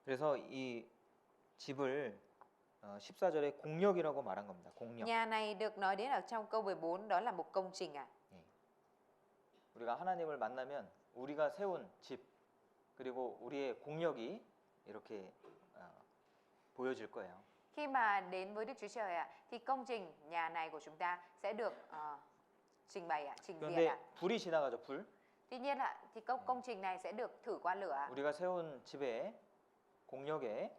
그래서 이 집을 14절에 공력이라고 말한 겁니다. 공력. Nhà này được nói đến ở trong câu 14 đó là một công trình ạ. 우리가 하나님을 만나면 우리가 세운 집 그리고 우리의 공력이 이렇게 보여질 거예요. Khi mà đến với Đức Chúa Trời ạ, thì công trình nhà này của chúng ta sẽ được trình bày ạ, trình diện 그런데 ạ. 불이 지나가죠. 불. Tuy nhiên ạ, thì công trình này sẽ được thử qua lửa. 우리가 세운 집에 공력에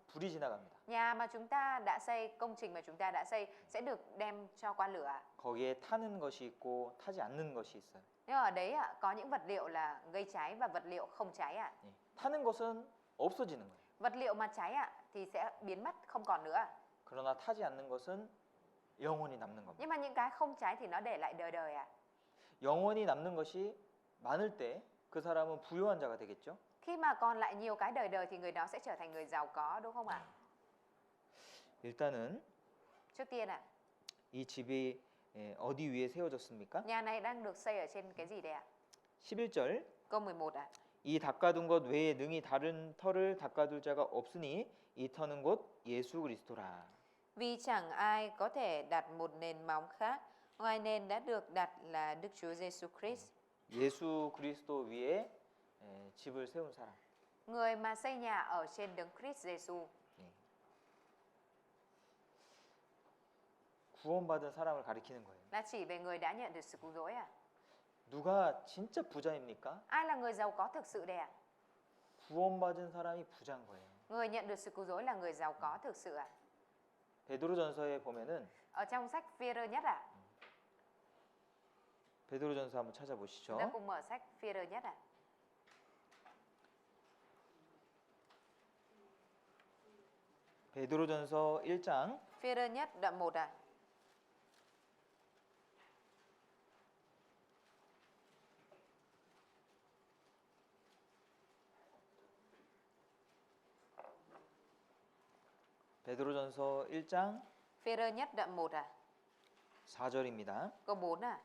불이 지나갑니다. Nhà mà chúng ta đã xây, công trình mà chúng ta đã xây sẽ được đem cho qua lửa. 거기에 타는 것이 있고 타지 않는 것이 있어요. Nhưng ở đấy ạ, có những vật liệu là gây cháy và vật liệu không cháy ạ. 타는 것은 없어지는 거예요. Vật liệu mà cháy ạ thì sẽ biến mất, không còn nữa. 그러나 타지 않는 것은 영원히 남는 겁니다. Nhưng mà những cái không cháy thì nó để lại đời đời ạ. 영원히 남는 것이 많을 때 그 사람은 부유한 자가 되겠죠. Khi mà còn lại nhiều cái đời đời thì người đó sẽ trở thành người giàu có, đúng không ạ? 일단은 Trước tiên ạ, 이 집이 어디 위에 세워졌습니까? nhà này đang được xây ở trên cái gì đây ạ? 11절 Câu 11 ạ. 이 닦아둔 것 외에 능히 다른 터를 닦아둘 자가 없으니 이 터는 곧 예수 그리스도라. Vì chẳng ai có thể đặt một nền móng khác ngoài nền đã được đặt là Đức Chúa Giêsu Christ. 예수 그리스도 위에 집을 세운 사람. Người mà xây nhà ở trên đấng Christ Giêsu. 구원받은 사람을 가리키는 거예요. Là chỉ về người đã nhận được sự cứu rỗi à? 누가 진짜 부자입니까? Ai là người giàu có thực sự đây ạ? 구원받은 사람이 부자인 거예요. Người nhận được sự cứu rỗi là người giàu có thực sự ạ. 베드로전서에 보면은 Ở trong sách Phi-e-rơ nhất ạ. 베드로전서 한번 Chúng ta 찾아보시죠. cùng mở sách Phi-e-rơ nhất ạ. 베드로전서 1장 Phi-e-rơ nhất đoạn 1 ạ. 베드로전서 1장 Phi-e-rơ nhất đoạn 1 ạ. 4절입니다. Câu 4 ạ.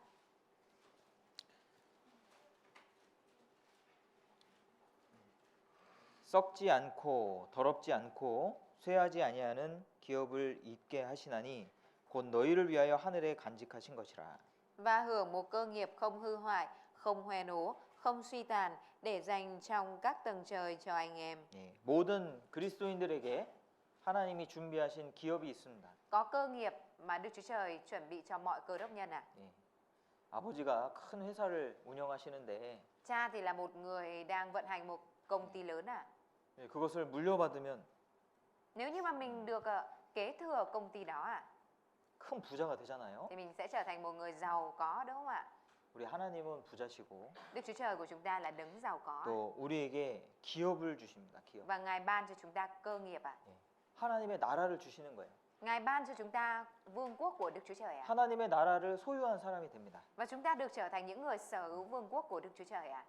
썩지 않고 더럽지 않고 쇠하지 아니하는 기업을 잊게 하시나니 곧 너희를 위하여 하늘에 간직하신 것이라. Và hưởng một cơ nghiệp không hư hoại, không hoen ố, không suy tàn để dành trong các tầng trời cho anh em. 모든 그리스도인들에게 하나님이 준비하신 기업이 있습니다. Có cơ nghiệp mà Đức Chúa Trời chuẩn bị cho mọi cơ đốc nhân ạ. 아버지가 큰 회사를 운영하시는데 Cha thì là một người đang vận hành một công ty lớn ạ. 그것을 물려받으면 Nếu như mà mình được kế thừa công ty đó ạ, 큰 부자가 되잖아요. thì mình sẽ trở thành một người giàu có, đúng không ạ? 우리 하나님은 부자시고 Đức Chúa Trời của chúng ta là đấng giàu có 또 우리에게 기업을 주십니다. 기업. và Ngài ban cho chúng ta cơ nghiệp ạ. 하나님의 나라를 주시는 거예요. Ngài ban cho chúng ta vương quốc của Đức Chúa Trời ạ. 하나님의 나라를 소유한 사람이 됩니다. Và chúng ta được trở thành những người sở hữu vương quốc của Đức Chúa Trời ạ.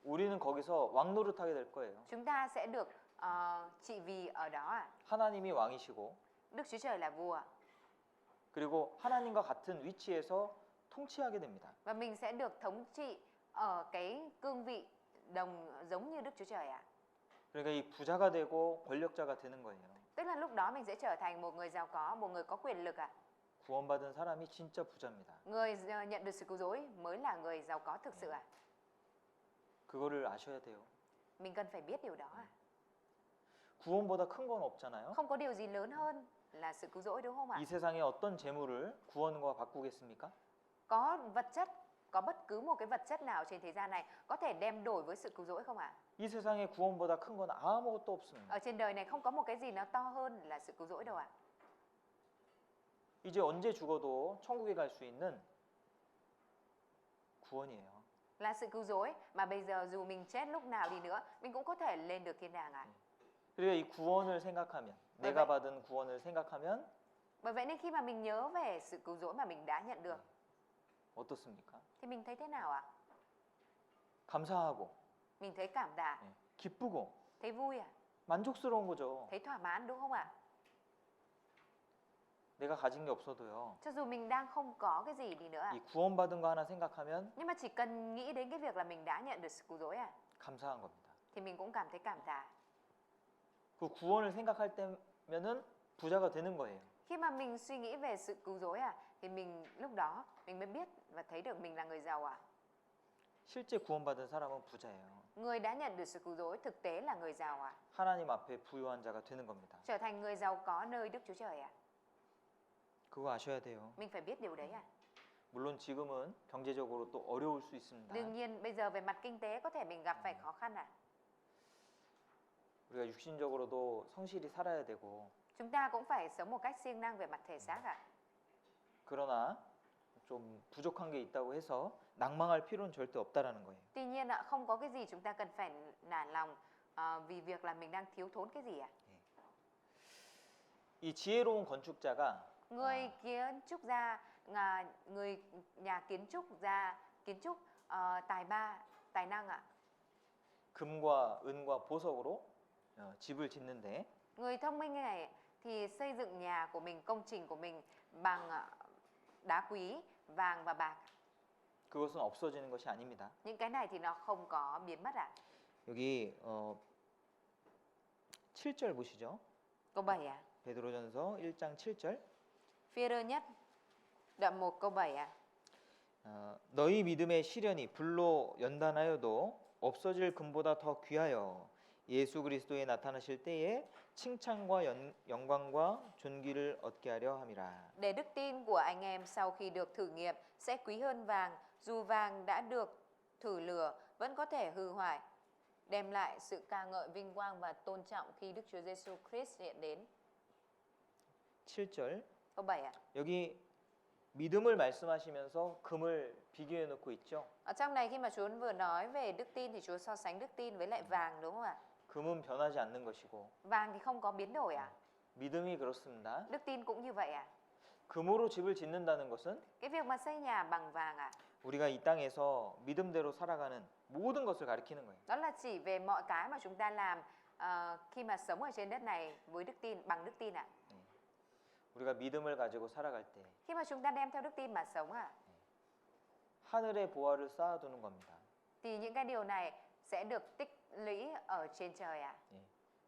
우리는 거기서 왕노릇하게 될 거예요. Chúng ta sẽ được trị vì ở đó ạ. 하나님이 왕이시고 Đức Chúa Trời là vua 그리고 하나님과 같은 위치에서 통치하게 됩니다. và mình sẽ được thống trị ở cái cương vị giống như Đức Chúa Trời ạ. 그러니까 이 부자가 되고 권력자가 되는 거예요. Tức là lúc đó mình sẽ trở thành một người giàu có, một người có quyền lực ạ. 구원받은 사람이 진짜 부자입니다. Người nhận được sự cứu rỗi mới là người giàu có thực sự ạ. 그거를 아셔야 돼요. Mình cần phải biết điều đó ạ. 구원보다 큰 건 없잖아요. Không có điều gì lớn hơn là sự cứu rỗi, đúng không ạ? 이 세상에 어떤 재물을 구원과 바꾸겠습니까? Có vật chất, có bất cứ một cái vật chất nào trên thế gian này có thể đem đổi với sự cứu rỗi không ạ? 이 세상에 구원보다 큰 건 아무것도 없습니다. Ở trên đời này không có một cái gì nó to hơn là sự cứu rỗi đâu ạ. 이제 언제 죽어도 천국에 갈 수 있는 구원이에요. Là sự cứu rỗi mà bây giờ dù mình chết lúc nào đi nữa, mình cũng có thể lên được thiên đàng ạ. 그러니까 이 구원을 생각하면 내가 받은 구원을 생각하면 Bởi vậy nên khi mà mình nhớ về sự cứu rỗi mà mình đã nhận được 어떻습니까? thì mình thấy thế nào ạ? 감사하고 Mình thấy cảm tạ, 기쁘고 thấy vui ạ, 만족스러운 거죠. thấy thỏa mãn, đúng không ạ? 내가 가진 게 없어도요. Cho dù mình đang không có cái gì đi nữa 이 구원받은 거 하나 생각하면 nhưng mà chỉ cần nghĩ đến cái việc là mình đã nhận được sự cứu rỗi 감사한 겁니다. thì mình cũng cảm thấy cảm tạ. 그 구원을 생각할 때면은 부자가 되는 거예요. Khi mà mình suy nghĩ về sự cứu rỗi thì mình lúc đó mình mới biết và thấy được mình là người giàu 실제 구원받은 사람은 부자예요. Người đã nhận được sự cứu rỗi thực tế là người giàu 하나님 앞에 부유한 자가 되는 겁니다. Trở thành người giàu có nơi Đức Chúa Trời 그거 아셔야 돼요. Mình phải biết điều đấy 물론 지금은 경제적으로 또 어려울 수 있습니다. Đương nhiên bây giờ về mặt kinh tế có thể mình gặp phải khó khăn 우리가 육신적으로도 성실히 살아야 되고 Chúng ta cũng phải sống một cách siêng năng về mặt thể xác 그러나 좀 부족한 게 있다고 해서 낭망할 필요는 절대 없다라는 거예요. Tuy nhiên không có cái gì chúng ta cần phải nản lòng vì việc là mình đang thiếu thốn cái gì 이 지혜로운 건축자가 Người kiến trúc gia, người nhà kiến trúc tài năng 금과 은과 보석으로 집을 짓는데 Người thông minh này thì xây dựng nhà của mình, công trình của mình bằng đá quý, vàng và bạc. 그것은 없어지는 것이 아닙니다. Những cái này thì nó không có biến mất 여기 7절 보시죠. Câu 7 베드로전서 1장 7절. Phi-e-rơ nhất đoạn 1 câu 7 너희 믿음의 시련이 불로 연단하여도 없어질 금보다 더 귀하여 예수 그리스도에 나타나실 때에 칭찬과 영광과 존귀를 얻게 하려 함이라. Để đức tin của anh em sau khi được thử nghiệm sẽ quý hơn vàng, dù vàng đã được thử lửa vẫn có thể hư hoại, đem lại sự ca ngợi vinh quang và tôn trọng khi Đức Chúa Giêsu Christ hiện đến. 7절. Câu 7 여기 믿음을 말씀하시면서 금을 비교해 놓고 있죠. Ở trong này khi mà Chúa vừa nói về đức tin thì Chúa so sánh đức tin với lại vàng đúng không ạ? 금은 변하지 않는 것이고 Vàng thì không có biến đổi 믿음이 그렇습니다. Đức tin cũng như vậy 금으로 집을 짓는다는 것은 Cái việc mà xây nhà bằng vàng 우리가 이 땅에서 믿음대로 살아가는 모든 것을 가리키는 거예요. Đó là chỉ về mọi cái mà chúng ta làm khi mà sống ở trên đất này với đức tin, bằng đức tin 우리가 믿음을 가지고 살아갈 때 Khi mà chúng ta đem theo đức tin mà sống 하늘의 보화를 쌓아두는 겁니다. thì những cái điều này sẽ được tích lũy ở trên trời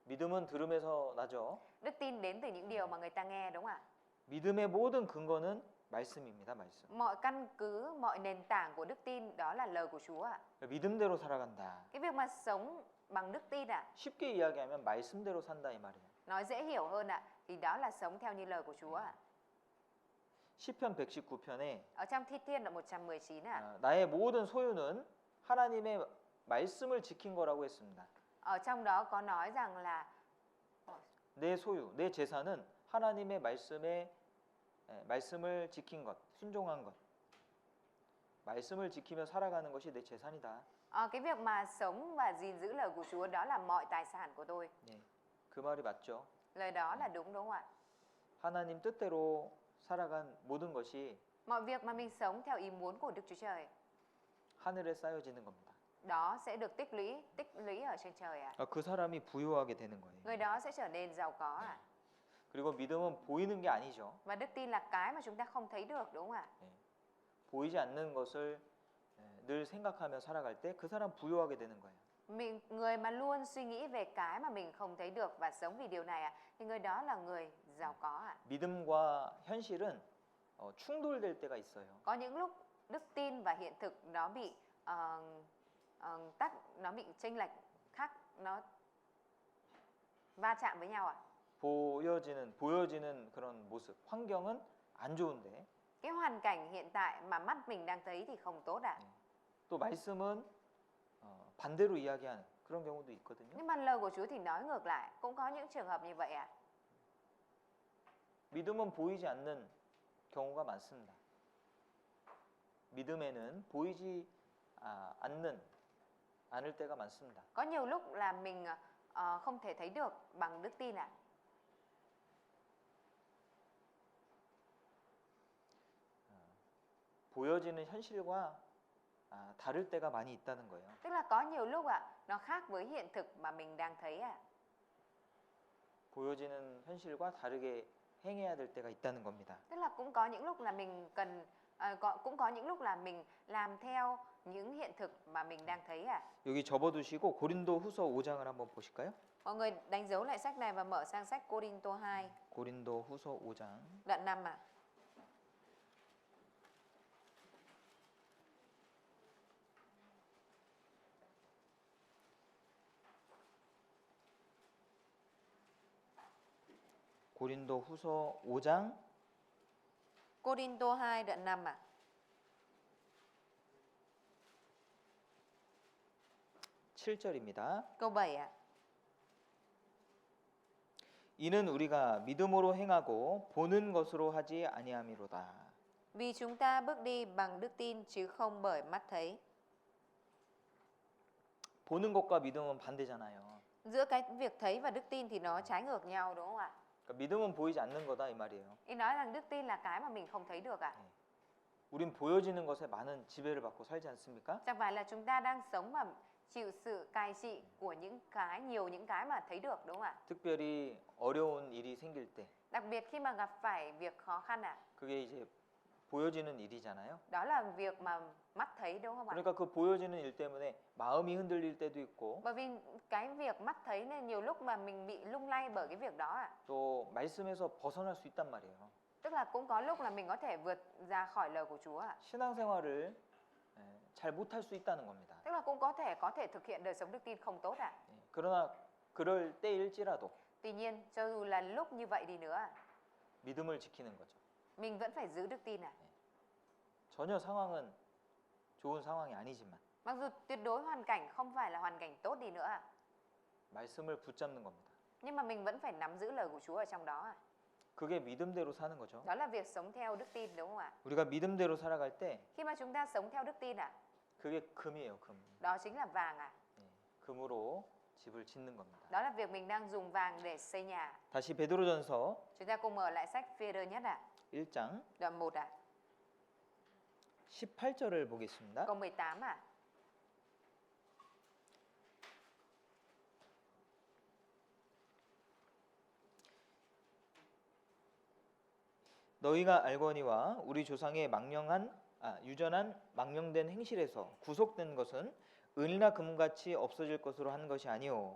믿음은 들음에서 나죠. Đức tin đến từ những điều mà người ta nghe đúng không ạ? 믿음의 모든 근거는 말씀입니다. 말씀. Mọi căn cứ, mọi nền tảng của đức tin đó là lời của Chúa 믿음대로 살아간다. Cái việc mà sống bằng đức tin 쉽게 이야기하면 말씀대로 산다 이 말이에요. nói dễ hiểu hơn thì đó là sống theo như lời của Chúa 시편 119편에 Ở trong Thi Thiên đoạn 119 나의 모든 소유는 하나님의 말씀을 지킨 거라고 했습니다. Ở trong đó có nói rằng là 내 소유, 내 재산은 하나님의 말씀을 지킨 것, 순종한 것. 말씀을 지키며 살아가는 것이 내 재산이다. cái việc mà sống và gìn giữ lời của Chúa đó là mọi tài sản của tôi. 네, 그 말이 맞죠. Lời đó là đúng không ạ? 하나님 뜻대로 살아간 모든 것이 Mọi việc mà mình sống theo ý muốn của Đức Chúa Trời 하늘에 쌓여지는 겁니다. đó sẽ được tích lũy ở trên trời 그 사람이 부유하게 되는 거예요. Người đó sẽ trở nên giàu có 그리고 믿음은 보이는 게 아니죠. Và đức tin là cái mà chúng ta không thấy được đúng không ạ? 보이지 않는 것을 늘 생각하며 살아갈 때 그 사람 부유하게 되는 거예요. Người mà luôn suy nghĩ về cái mà mình không thấy được và sống vì điều này thì người đó là người giàu có 믿음과 현실은 충돌될 때가 있어요. Có những lúc đức tin và hiện thực nó bị nó bị chênh lệch nó va chạm với nhau 보여지는 그런 모습, 환경은 안 좋은데 Cái hoàn cảnh hiện tại mà mắt mình đang thấy thì không tốt 또 말씀은 반대로 이야기하는 그런 경우도 있거든요. Nhưng mà lời của Chúa thì nói ngược lại, cũng có những trường hợp như vậy 믿음은 보이지 않는 경우가 많습니다. 믿음에는 보이지 않을 때가 많습니다. Có nhiều lúc là mình không thể thấy được bằng đức tin 보여지는 현실과 다를 때가 많이 있다는 거예요. Tức là có nhiều lúc nó khác với hiện thực mà mình đang thấy 보여지는 현실과 다르게 행해야 될 때가 있다는 겁니다. Tức là cũng có những lúc là mình cần cũng có những lúc là mình làm theo những hiện thực mà mình đang thấy à. 여기 접어두시고 고린도후서 5장을 한번 보실까요? Mọi người đánh dấu lại sách này và mở sang sách Cô-rin-tô 2, 고린도후서 5장 đoạn 5 ạ. 고린도후서 5장 Cô-rin-tô 2 đoạn 5 ạ. 7절입니다. Câu 7 ạ. 이는 우리가 믿음으로 행하고 보는 것으로 하지 아니함이로다. Vì chúng ta bước đi bằng đức tin chứ không bởi mắt thấy. 보는 것과 믿음은 반대잖아요. Giữa cái việc thấy và đức tin thì nó trái ngược nhau đúng không ạ? 그러니까 믿음은 보이지 않는 거다 이 말이에요. Ý nói rằng đức tin là cái mà mình không thấy được ạ. 우린 보여지는 것에 많은 지배를 받고 살지 않습니까? Chẳng phải là chúng ta đang sống và chịu sự cai trị của những cái mà thấy được đúng không ạ? 특별히 어려운 일이 생길 때 Đặc biệt khi mà gặp phải việc khó khăn ạ. 그게 이제 보여지는 일이잖아요. Đó là việc mà mắt thấy đúng không ạ? 그러니까 그 보여지는 일 때문에 마음이 흔들릴 때도 있고 Bởi vì cái việc mắt thấy nên nhiều lúc mà mình bị lung lay bởi cái việc đó ạ. 또 말씀에서 벗어날 수 있단 말이에요. Tức là cũng có lúc là mình có thể vượt ra khỏi lời của Chúa ạ. 신앙생활을 잘 못할 수 있다는 겁니다. Tức là cũng có thể thực hiện đời sống đức tin không tốt ạ. 그러나 그럴 때일지라도 Tuy nhiên cho dù là lúc như vậy đi nữa ạ, 믿음을 지키는 거죠. mình vẫn phải giữ đức tin ạ. 전혀 상황은 좋은 상황이 아니지만 Mặc dù tuyệt đối hoàn cảnh không phải là hoàn cảnh tốt đi nữa ạ, 말씀을 붙잡는 겁니다. nhưng mà mình vẫn phải nắm giữ lời của Chúa ở trong đó ạ. 그게 믿음대로 사는 거죠. Đó là việc sống theo đức tin đúng không ạ? 우리가 믿음대로 살아갈 때 Khi mà chúng ta sống theo đức tin ạ, 그게 금이에요, 금. đó chính là vàng ạ. 금으로 집을 짓는 겁니다. Đó là việc mình đang dùng vàng để xây nhà. 다시 베드로전서 Chúng ta cùng mở lại sách Phê-rơ nhất ạ, 1장 đoạn 1 ạ, 18절을 보겠습니다. câu 18 ạ. 너희가 알거니와 우리 조상의 유전한 망령된 행실에서 구속된 것은 은이나 금같이 없어질 것으로 한 것이 아니오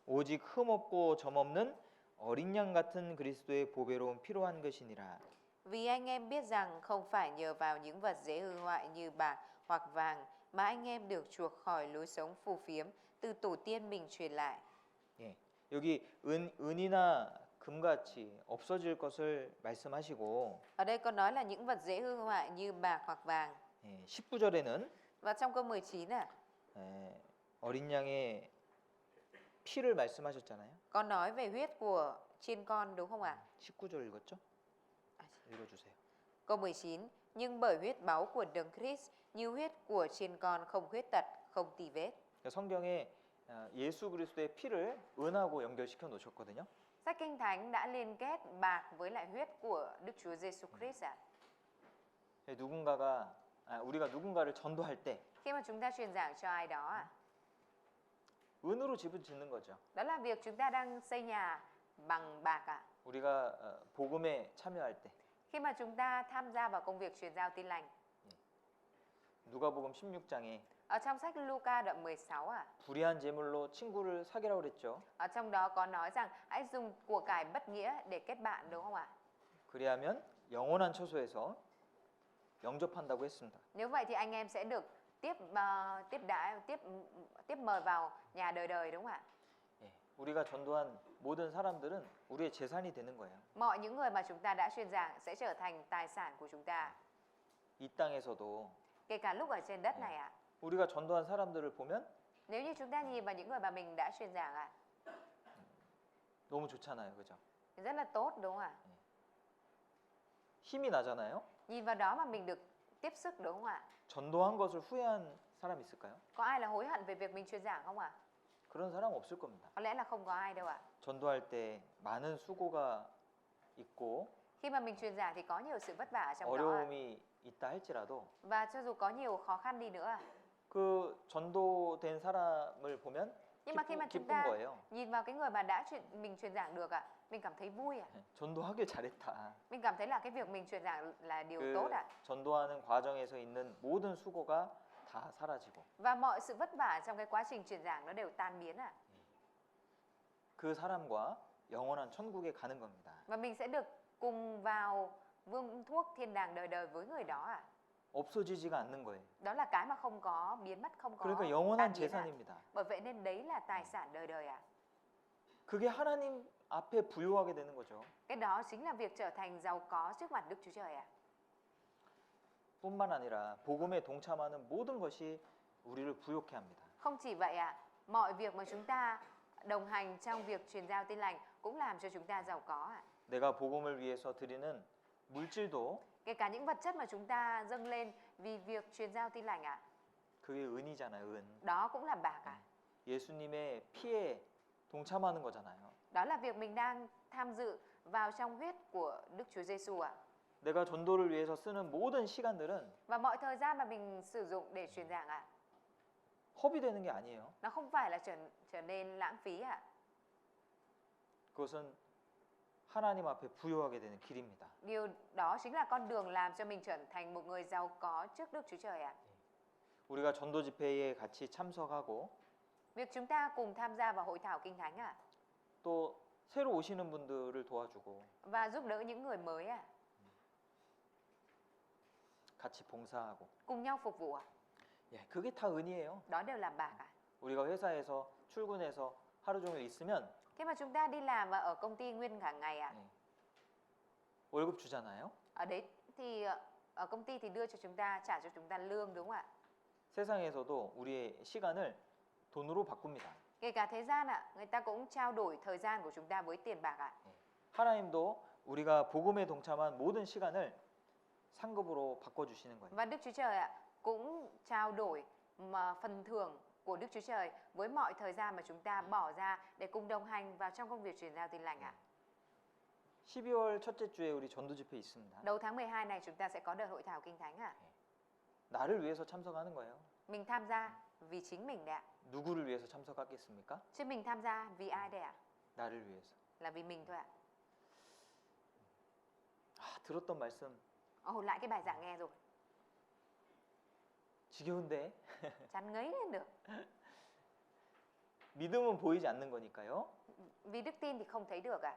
오직 흠없고 점없는 어린 양 같은 그리스도의 보배로운 피로 한 것이니라. Vì anh em biết rằng không phải nhờ vào những vật dễ hư hoại như bạc hoặc vàng mà anh em được chuộc khỏi lối sống phù phiếm từ tổ tiên mình truyền lại. 예, 여기 은이나 금같이 없어질 것을 말씀하시고 Ở đây có nói là những vật dễ hư hoại như bạc hoặc vàng. 19절에는 Và trong câu 19 ạ, 어린 양의 피를 말씀하셨잖아요. có nói về huyết của chiên con đúng không ạ? 19절 읽었죠? 읽어주세요. Câu 19, nhưng bởi huyết báu của Đấng Christ như huyết của chiên con không khuyết tật, không tì vết. 성경에 예수 그리스도의 피를 은하고 연결시켜 놓으셨거든요. Sách Kinh Thánh đã liên kết bạc với lại huyết của Đức Chúa Giêsu Christ ạ. 우리가 누군가를 전도할 때 Khi mà chúng ta truyền giảng cho ai đó ạ, 은으로 집을 짓는 거죠. đó là việc chúng ta đang xây nhà bằng bạc ạ. 우리가 복음에 참여할 때 Khi mà chúng ta tham gia vào công việc truyền giao tin lành. 누가복음 16장에 Ở trong sách Luca đoạn 16 ạ, 불의한 제물로 친구를 사귀라고 그랬죠. ở trong đó có nói rằng hãy dùng của cải bất nghĩa để kết bạn đúng không ạ? 그리하면 영원한 처소에서 영접한다고 했습니다. Nếu vậy thì anh em sẽ được tiếp mời vào nhà đời đời đúng không ạ? 우리가 전도한 모든 사람들은 우리의 재산이 되는 거예요. Mọi những người mà chúng ta đã truyền giảng sẽ trở thành tài sản của chúng ta, 이 땅에서도 kể cả lúc ở trên đất này ạ. 우리가 전도한 사람들을 보면 Nếu như chúng ta nhìn vào những người mà mình đã truyền giảng ạ, 너무 좋잖아요, 그죠? thì rất là tốt đúng không ạ? 힘이 나잖아요. Nhìn vào đó mà mình được tiếp sức đúng không ạ? 전도한 것을 후회한 사람 있을까요? Có ai là hối hận về việc mình truyền giảng không ạ? 그런 사람 없을 겁니다. Có lẽ là không có ai đâu ạ. 전도할 때 많은 수고가 있고 Khi mà mình truyền giảng thì có nhiều sự vất vả ở trong đó ạ. 어려움이 있다 할지라도 Và cho dù có nhiều khó khăn đi nữa ạ, 그 전도된 사람을 보면 nhưng mà khi mà chúng 기쁜 ta 거예요. nhìn vào cái người mà mình truyền giảng được ạ, Mình cảm thấy vui ạ. 전도하길 잘했다. Mình cảm thấy là cái việc mình truyền giảng là điều 그 tốt ạ. 전도하는 과정에서 있는 모든 수고가 다 사라지고 Và mọi sự vất vả trong cái quá trình truyền giảng nó đều tan biến ạ. 그 사람과 영원한 천국에 가는 겁니다. Và mình sẽ được cùng vào vương thuốc thiên đàng đời đời với người đó ạ. 없어지지가 않는 거예요. Đó là cái mà không có biến mất, không có 그러니까 영원한 tan biến ạ. 재산입니다. Bởi vậy nên đấy là tài sản đời đời ạ. 그게 하나님 앞에 부요하게 되는 거죠. Cái đó chính là việc trở thành giàu có trước mặt Đức Chúa Trời ạ. 뿐만 아니라 복음에 동참하는 모든 것이 우리를 부요케 합니다. Không chỉ vậy ạ, mọi việc mà chúng ta đồng hành trong việc truyền giao tin lành cũng làm cho chúng ta giàu có ạ. 내가 복음을 위해서 드리는 물질도 Kể cả những vật chất mà chúng ta dâng lên vì việc truyền giao tin lành ạ, 그게 은이잖아요, 은. đó cũng là bạc ạ. 예수님의 피에 동참하는 거잖아요. Đó là việc mình đang tham dự vào trong huyết của Đức Chúa Giêsu ạ. 내가 전도를 위해서 쓰는 모든 시간들은 Và mọi thời gian mà mình sử dụng để truyền giảng ạ, 허비되는 게 아니에요. nó không phải là trở nên lãng phí ạ. 그것은 하나님 앞에 부요하게 되는 길입니다. Điều đó chính là con đường làm cho mình trở thành một người giàu có trước Đức Chúa Trời ạ. 우리가 전도 집회에 같이 참석하고 Việc chúng ta cùng tham gia vào hội thảo kinh thánh ạ, 또 새로 오시는 분들을 도와주고 và giúp đỡ những người mới ạ, 같이 봉사하고 cùng nhau phục vụ ạ, 예, 그게 다 은이에요. đó đều là bạc ạ. 우리가 회사에서 출근해서 하루 종일 있으면 Khi mà chúng ta đi làm và ở công ty nguyên cả ngày ạ, 예, 월급 주잖아요. ở đấy thì ở công ty thì đưa cho chúng ta, trả cho chúng ta lương đúng không ạ? 세상에서도 우리의 시간을 돈으로 바꿉니다. Kể cả thế gian ạ, người ta cũng trao đổi thời gian của chúng ta với tiền bạc ạ. 하나님도 우리가 복음에 동참한 모든 시간을 상급으로 바꿔주시는 거예요. Và Đức Chúa Trời ạ cũng trao đổi mà phần thưởng của Đức Chúa Trời với mọi thời gian mà chúng ta bỏ ra để cùng đồng hành vào trong công việc truyền giao tin lành ạ. 12월 첫째 주에 우리 전도 집회 있습니다. Đầu tháng 12 này chúng ta sẽ có đợt hội thảo kinh thánh ạ. 나를 위해서 참석하는 거예요. Mình tham gia vì chính mình đấy ạ. 누구를 위해서 참석하겠습니까? Chứ mình tham gia vì ai đây ạ? 나를 위해서. Là vì mình thôi ạ. 들었던 말씀 Ồ, lại cái bài giảng nghe rồi. 지겨운데 Chán ngấy lên được. 믿음은 보이지 않는 거니까요. Vì đức tin thì không thấy được ạ.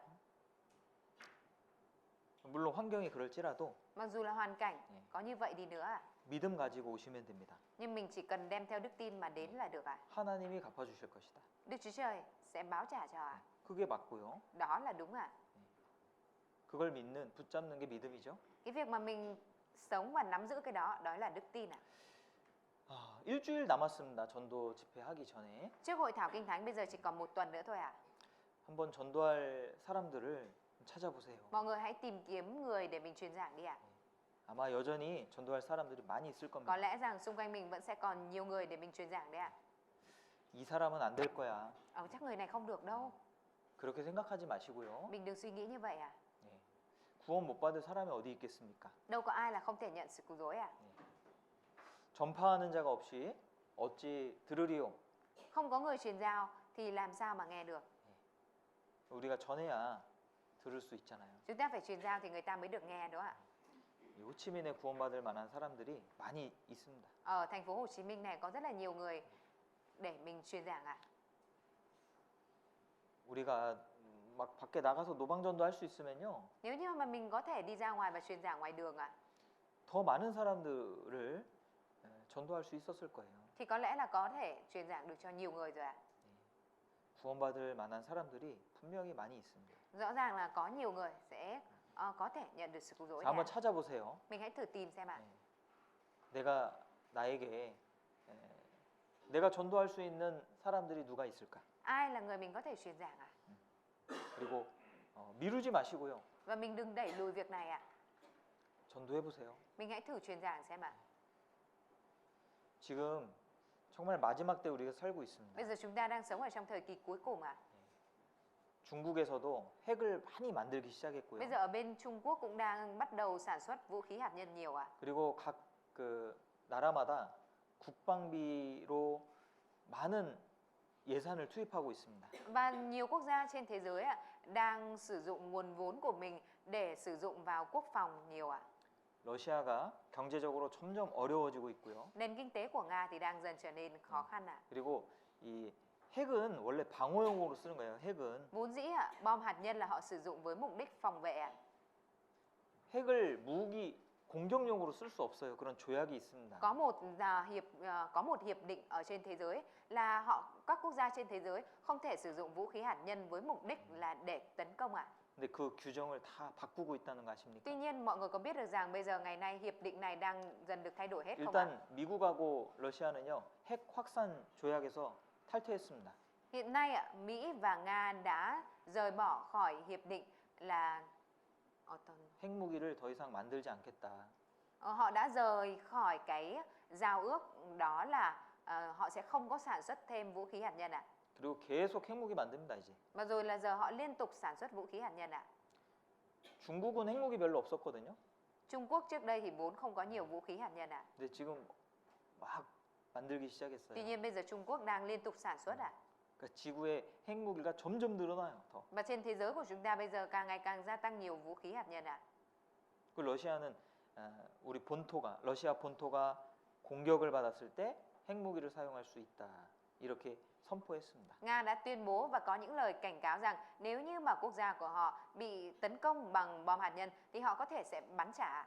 물론 환경이 그럴지라도 Mặc dù là hoàn cảnh có như vậy đi nữa ạ, 믿음 가지고 오시면 됩니다. nhưng mình chỉ cần đem theo đức tin mà đến là được ạ. 하나님이 갚아주실 것이다. Đức Chúa Trời sẽ báo trả cho ạ. 그게 맞고요. Đó là đúng ạ. 그걸 믿는 붙잡는 게 믿음이죠. Cái việc mà mình sống và nắm giữ cái đó, đó là đức tin ạ. 일주일 남았습니다. 전도 집회 하기 전에 Trước hội thảo kinh thánh bây giờ chỉ còn một tuần nữa thôi ạ. 한번 전도할 사람들을 찾아보세요. Mọi người hãy tìm kiếm người để mình truyền giảng đi ạ. 아마 여전히 전도할 사람들이 많이 있을 Có 겁니다. lẽ rằng xung quanh mình vẫn sẽ còn nhiều người để mình truyền giảng đấy ạ. 이 사람은 안 될 거야. Chắc người này không được đâu. 그렇게 생각하지 마시고요. Mình đừng suy nghĩ như vậy ạ. 구원 못 받을 사람이 어디 있겠습니까? Đâu có ai là không thể nhận sự cứu rỗi ạ. 전파하는 자가 없이 어찌 들으리요? Không có người truyền giao thì làm sao mà nghe được. 우리가 전해야 들을 수 있잖아요. Chúng ta phải truyền giao thì người ta mới được nghe đó ạ. 이 호치민에 구원받을 만한 사람들이 많이 있습니다. Ở thành phố Hồ Chí Minh này có rất là nhiều người để mình truyền giảng ạ. 우리가 막 밖에 나가서 노방전도 할 수 있으면요. Nếu như mà mình có thể đi ra ngoài và truyền giảng ngoài đường ạ, 더 많은 사람들을 전도할 수 있었을 거예요. thì có lẽ là có thể truyền giảng được cho nhiều người rồi ạ. 구원받을 만한 사람들이 분명히 많이 있습니다. Rõ ràng là có nhiều người sẽ có thể nhận được sự cứu rỗi 자, 한번 này. 찾아보세요. Mình hãy thử tìm xem ạ. 내가 나에게 내가 전도할 수 있는 사람들이 누가 있을까? Ai là người mình có thể truyền giảng ạ? 그리고 미루지 마시고요. Và mình đừng đẩy lùi việc này ạ. 전도해 보세요. Mình hãy thử truyền giảng xem ạ. 지금 정말 마지막 때 우리가 살고 있습니다. Bây giờ chúng ta đang sống ở trong thời kỳ cuối cùng ạ. 중국에서도 핵을 많이 만들기 시작했고요. Bây giờ ở bên Trung Quốc cũng đang bắt đầu sản xuất vũ khí hạt nhân nhiều ạ. 그리고 각 그 나라마다 국방비로 많은 예산을 투입하고 있습니다. Và nhiều quốc gia trên thế giới đang sử dụng nguồn vốn của mình để sử dụng vào quốc phòng nhiều ạ. 러시아가 경제적으로 점점 어려워지고 있고요. Nền kinh tế của Nga thì đang dần trở nên khó khăn ạ. 그리고 이 핵은 원래 방어용으로 쓰는 거예요. 핵은 Vốn dĩ bom hạt nhân là họ sử dụng với mục đích phòng vệ ạ. 핵을 무기 공격용으로 쓸 수 없어요. 그런 조약이 있습니다. Có một hiệp định ở trên thế giới là các quốc gia trên thế giới không thể sử dụng vũ khí hạt nhân với mục đích là để tấn công ạ. 근데 그 규정을 다 바꾸고 있다는 거 아십니까? Tuy nhiên mọi người có biết được rằng bây giờ ngày nay hiệp định này đang dần được thay đổi hết không ạ? 일단 미국하고 러시아는요. 핵 확산 조약에서 탈퇴했습니다. Hiện nay Mỹ và Nga đã rời bỏ khỏi hiệp định là 핵무기를 더 이상 만들지 않겠다. họ đã rời khỏi cái giao ước đó là họ sẽ không có sản xuất thêm vũ khí hạt nhân ạ. 그리고 계속 핵무기 만듭니다, 이제. Và rồi là giờ họ liên tục sản xuất vũ khí hạt nhân ạ. 중국은 핵무기 별로 없었거든요. Trung Quốc trước đây thì vốn không có nhiều vũ khí hạt nhân ạ. 근데 지금 막 만들기 Tuy 시작했어요. nhiên bây giờ Trung Quốc đang liên tục sản xuất ạ. 그러니까 지구의 핵무기가 점점 늘어나요, 더. Và trên thế giới của chúng ta bây giờ càng ngày càng gia tăng nhiều vũ khí hạt nhân ạ. 그 러시아는 우리 러시아 본토가 공격을 받았을 때 핵무기를 사용할 수 있다. 이렇게 선포했습니다. Nga đã tuyên bố và có những lời cảnh cáo rằng nếu như mà quốc gia của họ bị tấn công bằng bom hạt nhân thì họ có thể sẽ bắn trả.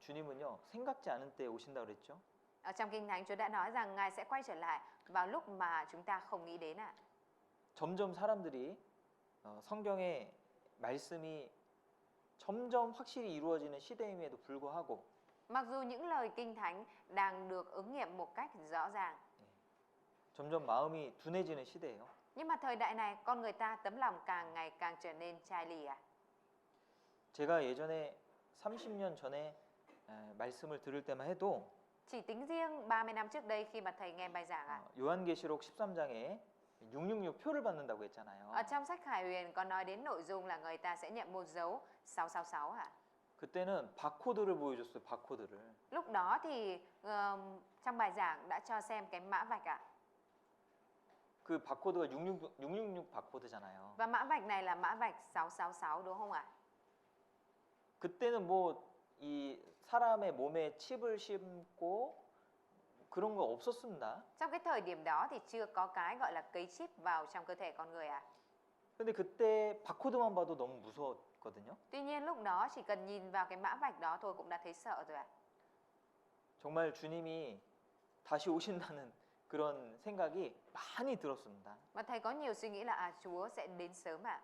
주님은요 생각지 않은 때에 오신다 그랬죠. Ở trong Kinh Thánh Chúa đã nói rằng Ngài sẽ quay trở lại vào lúc mà chúng ta không nghĩ đến ạ. 점점 사람들이 성경의 말씀이 점점 확실히 이루어지는 시대임에도 불구하고 Mặc dù những lời Kinh Thánh đang được ứng nghiệm một cách rõ ràng, 점점 마음이 둔해지는 시대예요. nhưng mà thời đại này con người ta tấm lòng càng ngày càng trở nên chai lì ạ. 제가 예전에 30년 전에 말씀을 들을 때만 해도 Chỉ tính riêng 30 năm trước đây khi mà thầy nghe bài giảng ạ. 요한계시록 13장에 666 표를 받는다고 했잖아요. Ở trong sách Khải Huyền có nói đến nội dung là người ta sẽ nhận một dấu 666 ạ. 그때는 바코드를 보여줬어요. 바코드를. Lúc đó thì trong bài giảng đã cho xem cái mã vạch ạ. 그 바코드가 666 바코드잖아요. Và mã vạch này là mã vạch 666 đúng không ạ? 그때는 뭐 이 사람의 몸에 칩을 심고 그런 거 없었습니다. Trong cái thời điểm đó thì chưa có cái gọi là cấy chip vào trong cơ thể con người ạ. 근데 그때 바코드만 봐도 너무 무서웠거든요. Tuy nhiên lúc đó chỉ cần nhìn vào cái mã vạch đó thôi cũng đã thấy sợ rồi ạ. 정말 주님이 다시 오신다는 그런 생각이 많이 들었습니다. Và thầy có nhiều suy nghĩ là Chúa sẽ đến sớm ạ.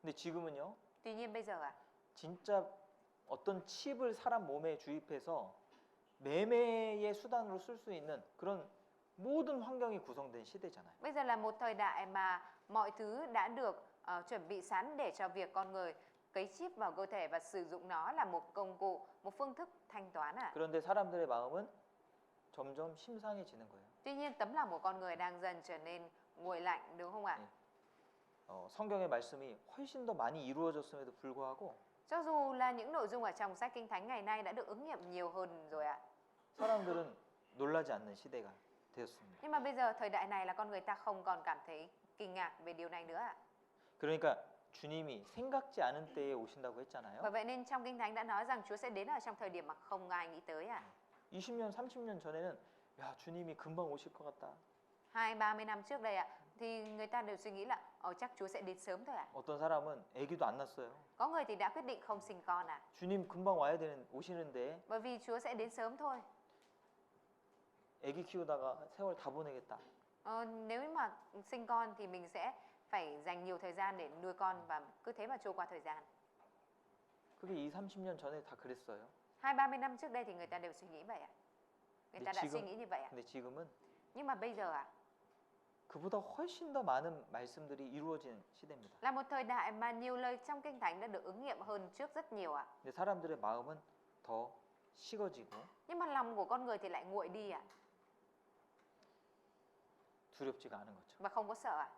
근데 지금은요. Tuy nhiên bây giờ 진짜 어떤 칩을 사람 몸에 주입해서 매매의 수단으로 쓸 수 있는 그런 모든 환경이 구성된 시대잖아요. Bây giờ là một thời đại mà mọi thứ đã được chuẩn bị sẵn để cho việc con người cấy chip vào cơ thể và sử dụng nó là một công cụ, một phương thức thanh toán ạ. 그런데 사람들의 마음은 점점 심상해지는 거예요. Tuy nhiên tấm lòng của con người đang dần trở nên nguội lạnh đúng không ạ? 성경의 말씀이 훨씬 더 많이 이루어졌음에도 불구하고 Cho dù là những nội dung ở trong sách Kinh Thánh ngày nay đã được ứng nghiệm nhiều hơn rồi ạ. 사람들은 놀라지 않는 시대가 되었습니다. Nhưng mà bây giờ thời đại này là con người ta không còn cảm thấy kinh ngạc về điều này nữa ạ. 그러니까 주님이 생각지 않은 때에 오신다고 했잖아요. Bởi vậy nên trong Kinh Thánh đã nói rằng Chúa sẽ đến ở trong thời điểm mà không ai nghĩ tới ạ. 20년, 30년 전에는 야, 주님이 금방 오실 것 같다. 20-30 năm trước đây ạ, thì người ta đều suy nghĩ là chắc Chúa sẽ đến sớm thôi ạ. 어떤 사람은 아기도 안 낳았어요. Có người thì đã quyết định không sinh con ạ. 주님 금방 오시는데 Bởi vì Chúa sẽ đến sớm thôi. 아기 키우다가 세월 다 보내겠다. Nếu mà sinh con thì mình sẽ phải dành nhiều thời gian để nuôi con và cứ thế mà trôi qua thời gian. 그게 20-30년 전에 다 그랬어요. 20-30 năm trước đây thì người ta đều suy nghĩ vậy ạ. Người ta đã suy nghĩ như vậy ạ. 근데 지금은 Nhưng mà bây giờ 그보다 훨씬 더 많은 말씀들이 이루어진 시대입니다. là một thời đại mà nhiều lời trong Kinh Thánh đã được ứng nghiệm hơn trước rất nhiều ạ. 근데 사람들의 마음은 더 식어지고 Nhưng mà lòng của con người thì lại nguội đi ạ. 두렵지가 않은 거죠. Và không có sợ ạ.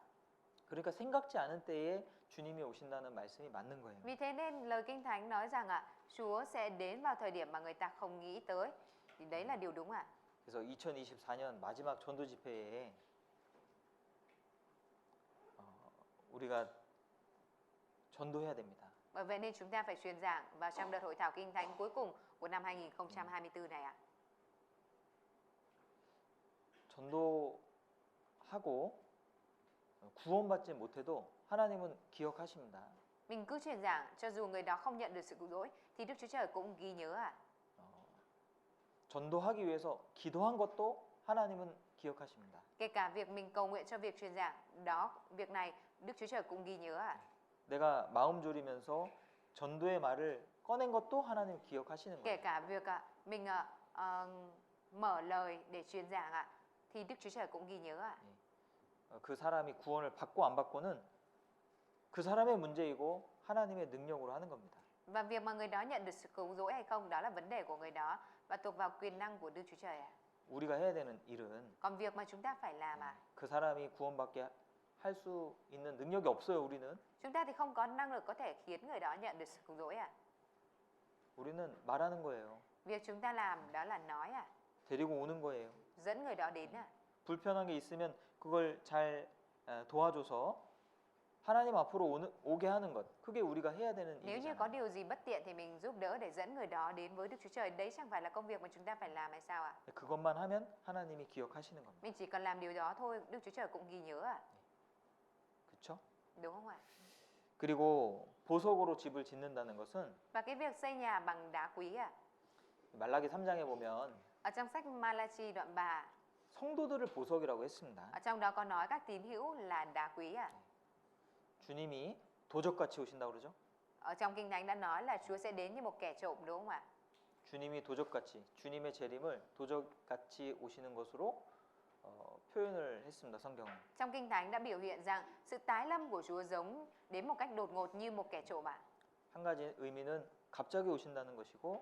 그러니까 생각지 않은 때에 주님이 오신다는 말씀이 맞는 거예요. Vì thế nên lời Kinh Thánh nói rằng Chúa sẽ đến vào thời điểm mà người ta không nghĩ tới. Thì đấy là điều đúng ạ. 그래서 2024년 마지막 전도 집회에 우리가 전도해야 됩니다. Bởi vậy nên chúng ta phải truyền giảng vào trong đợt hội thảo kinh thánh cuối cùng của năm 2024 này ạ. 전도하고 구원받지 못해도 하나님은 기억하십니다. Mình cứ truyền giảng cho dù người đó không nhận được sự cứu rỗi thì Đức Chúa Trời cũng ghi nhớ ạ. 전도하기 위해서 기도한 것도 하나님은 기억하십니다. Kể cả việc mình cầu nguyện cho việc truyền giảng đó, việc này Đức Chúa Trời cũng ghi nhớ ạ. 내가 마음 졸이면서 전도의 말을 꺼낸 것도 하나님 기억하시는 Kể 거예요. cả việc mình mở lời để truyền giảng ạ, thì Đức Chúa Trời cũng ghi nhớ ạ. 그 사람이 구원을 받고 안 받고는 그 사람의 문제이고 하나님의 능력으로 하는 겁니다. Và việc mà người đó nhận được sự cứu rỗi hay không đó là vấn đề của người đó và thuộc vào quyền năng của Đức Chúa Trời ạ. 우리가 해야 되는 일은 Còn việc mà chúng ta phải làm ạ, 그 사람이 구원받게 할 수 있는 능력이 없어요. 우리는 chúng ta thì không có năng lực có thể khiến người đó nhận được sự cứu rỗi ạ. 우리는 말하는 거예요. Việc chúng ta làm đó là nói ạ, 데리고 오는 거예요. dẫn người đó đến ạ. 불편한 게 있으면 그걸 잘 도와줘서 하나님 앞으로 오게 하는 것. 그게 우리가 해야 되는 Nếu như có 일이잖아요. điều gì bất tiện thì mình giúp đỡ để dẫn người đó đến với Đức Chúa Trời. Đấy chẳng phải là công việc mà chúng ta phải làm hay sao ạ? 그것만 하면 하나님이 기억하시는 겁니다. Mình chỉ cần làm điều đó thôi, Đức Chúa Trời cũng ghi nhớ ạ. 그렇죠? Đúng không ạ? 그리고 보석으로 집을 짓는다는 것은 Và cái việc xây nhà bằng đá quý ạ. 말라기 3장에 보면 Ở trong sách Malachi đoạn 3, 성도들을 보석이라고 했습니다. ở trong đó có nói các tín hữu là đá quý ạ. 주님이 도적같이 오신다고 그러죠? Ở trong Kinh Thánh đã nói là Chúa sẽ đến như một kẻ trộm đúng không ạ? 주님이 도적같이 주님의 재림을 도적같이 오시는 것으로 표현을 했습니다. 성경은. Trong Kinh Thánh đã biểu hiện rằng sự tái lâm của Chúa giống đến một cách đột ngột như một kẻ trộm ạ. 한 가지 의미는 갑자기 오신다는 것이고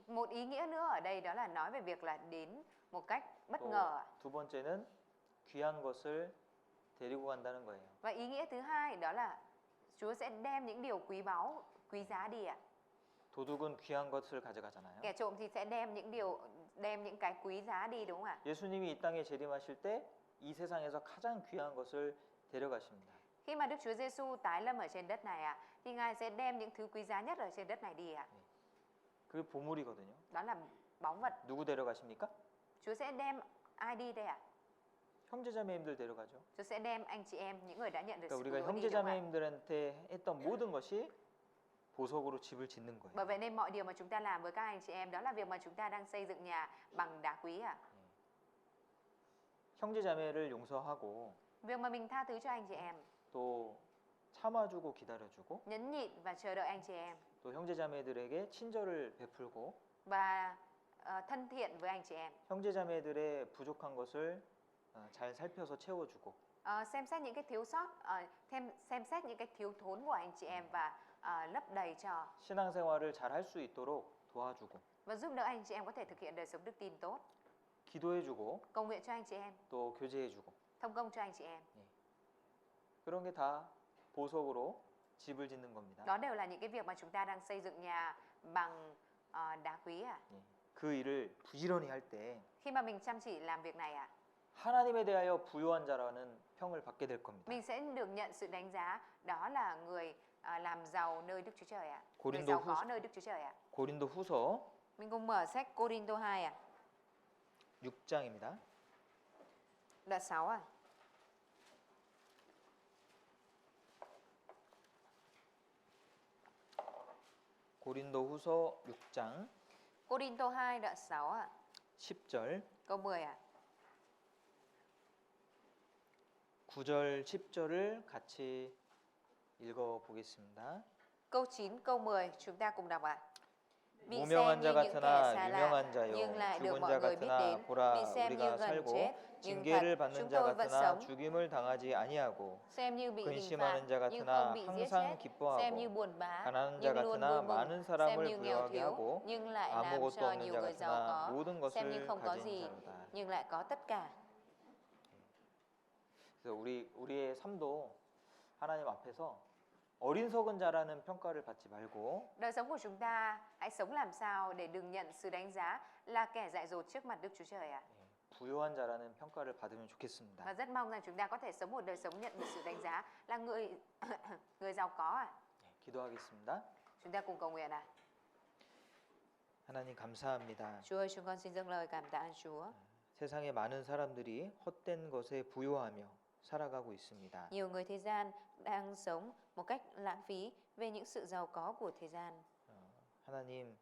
Một ý nghĩa nữa ở đây đó là nói về việc là đến một cách bất ngờ ạ. 두 번째는 귀한 것을 데리고 간다는 거예요. Và ý nghĩa thứ hai đó là Chúa sẽ đem những điều quý báu, quý giá đi ạ. 도둑은 귀한 것을 가져가잖아요. Kẻ trộm thì sẽ đem những cái quý giá đi đúng không ạ? 예수님이 이 땅에 재림하실 때 이 세상에서 가장 귀한 것을 데려가십니다. Khi mà Đức Chúa Giêsu tái lâm ở trên đất này ạ, thì Ngài sẽ đem những thứ quý giá nhất ở trên đất này đi ạ. 그게 보물이거든요. Đó là báu vật. 누구 데려가십니까? Chúa sẽ đem ai đi đây ạ? 형제자매님들 데려가죠. Chúa sẽ đem anh chị em, những người đã nhận được 그러니까 sự 우리가 cứu rỗi đi đúng không ạ? 형제자매님들한테 했던 모든 것이 보석으로 집을 짓는 거예요. Bởi vậy nên mọi điều mà chúng ta làm với các anh chị em đó là việc mà chúng ta đang xây dựng nhà bằng đá quý ạ. 형제자매를 용서하고 Việc mà mình tha thứ cho anh chị em, 또 참아주고 기다려주고 nhẫn nhịn và chờ đợi anh chị em 또 형제자매들에게 친절을 베풀고 và thân thiện với anh chị em. 형제자매들의 부족한 것을 잘 살펴서 채워주고 Xem xét những cái thiếu sót, xem xét những cái thiếu thốn của anh chị em và lấp đầy cho 신앙생활을 잘 할 수 있도록 도와주고 và giúp đỡ anh chị em có thể thực hiện đời sống đức tin tốt, 기도해주고 cầu nguyện cho anh chị em, 또 교제해주고 thông công cho anh chị em. 그런 게 다 보석으로 집을 짓는 겁니다. Đó đều là những cái việc mà chúng ta đang xây dựng nhà bằng đá quý ạ. 그 일을 부지런히 할 때 Khi mà mình chăm chỉ làm việc này ạ, 하나님에 대하여 부요한 자라는 평을 받게 될 겁니다. mình sẽ được nhận sự đánh giá đó là người làm giàu nơi Đức Chúa Trời ạ. Người 고린도 giàu có 후서 nơi Đức Chúa Trời ạ. 고린도 후서 Mình cùng mở sách Cô-rin-tô 2 ạ. 6장입니다. Đoạn 6 ạ. 고린도 후서 6장 Cô-rin-tô 2 đoạn 6 ạ. 10절 Câu 10 ạ. 9절 10절을 같이 읽어 보겠습니다. Câu 9, câu 10 chúng ta cùng đọc ạ. Bị xem 무명한 như 자 những kẻ 같으나 xa lạ, 유명한 자요 nhưng lại được 죽은 mọi 자 người biết 같으나 đến. 보라 Bị xem như 우리가 gần 살고 chết, nhưng 징계를 thật 받는 chúng 자 tôi vẫn 같으나 sống. 죽임을 당하지 아니하고 Xem như bị hình 근심하는 phạt, 자 nhưng 같으나 không bị giết 항상 chết. 기뻐하고 Xem như buồn bã, 가난한 자 nhưng luôn 같으나 vui mừng. 많은 Xem 사람을 như nghèo 부유하게 thiếu, 하고 nhưng lại làm 아무것도 cho 없는 nhiều 자 người giàu 같으나 có. 모든 Xem như 것을 không có 가진 gì, 자로다. nhưng lại có tất cả. 그래서 우리의 삶도 하나님 앞에서 어리석은 자라는 평가를 받지 말고 Đời sống của chúng ta hãy sống làm sao để đừng nhận sự đánh giá là kẻ dại dột trước mặt Đức Chúa Trời ạ. 부유한 자라는 평가를 받으면 좋겠습니다. Và rất mong rằng chúng ta có thể sống một đời sống nhận được sự đánh giá là người người giàu có ạ. 네, 기도하겠습니다. Chúng ta cùng cầu nguyện ạ. 하나님 감사합니다. Chúa ơi, chúng con xin dâng lời cảm tạ Chúa. 세상에 많은 사람들이 헛된 것에 부요하며 살아가고 있습니다. Nhiều người thế gian đang sống một cách lãng phí về những sự giàu có của thế gian. 하나님,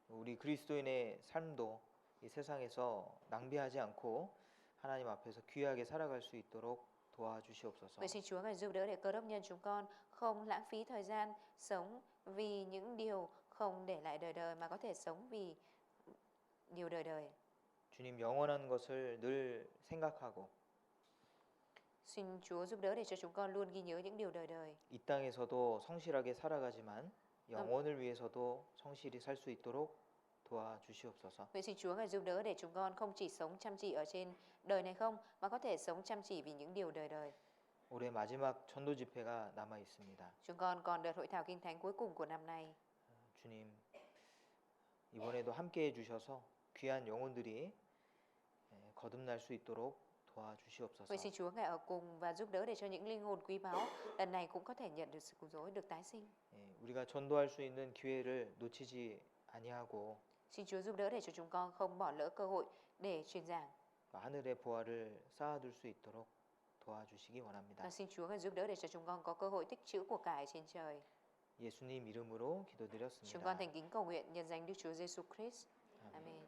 우리 그리스도인의 삶도 이 세상에서 낭비하지 않고 하나님 앞에서 귀하게 살아갈 수 있도록 도와주시옵소서. Vậy xin Chúa ngài giúp đỡ để cơ đốc nhân chúng con không lãng phí thời gian sống vì những điều không để lại đời đời mà có thể sống vì điều đời đời. 주님 영원한 것을 늘 생각하고 Xin Chúa giúp đỡ để cho chúng con luôn ghi nhớ những điều đời đời. 이 땅에서도 성실하게 살아가지만 영혼을 위해서도 성실히 살 수 있도록 도와주시옵소서. Vậy xin Chúa ngài giúp đỡ để chúng con không chỉ sống chăm chỉ ở trên đời này không mà có thể sống chăm chỉ vì những điều đời đời. 올해 마지막 전도 집회가 남아 있습니다. Chúng con còn đợt hội thảo kinh thánh cuối cùng của năm nay. 주님 이번에도 함께 해주셔서 귀한 영혼들이 거듭날 수 있도록 도와주시옵소서. Vậy xin Chúa ngài ở cùng và giúp đỡ để cho những linh hồn quý báu lần này cũng có thể nhận được sự cứu rỗi, được tái sinh. 우리가 전도할 수 있는 기회를 놓치지 아니하고 Xin Chúa giúp đỡ để cho chúng con không bỏ lỡ cơ hội để truyền giảng. 하늘의 보화를 쌓아둘 수 있도록 도와주시기 원합니다. Và xin Chúa ngài giúp đỡ để cho chúng con có cơ hội tích trữ của cải trên trời. 예수님 이름으로 Chúng con 기도드렸습니다. thành kính cầu nguyện nhân danh Đức Chúa Giêsu Christ. Amen.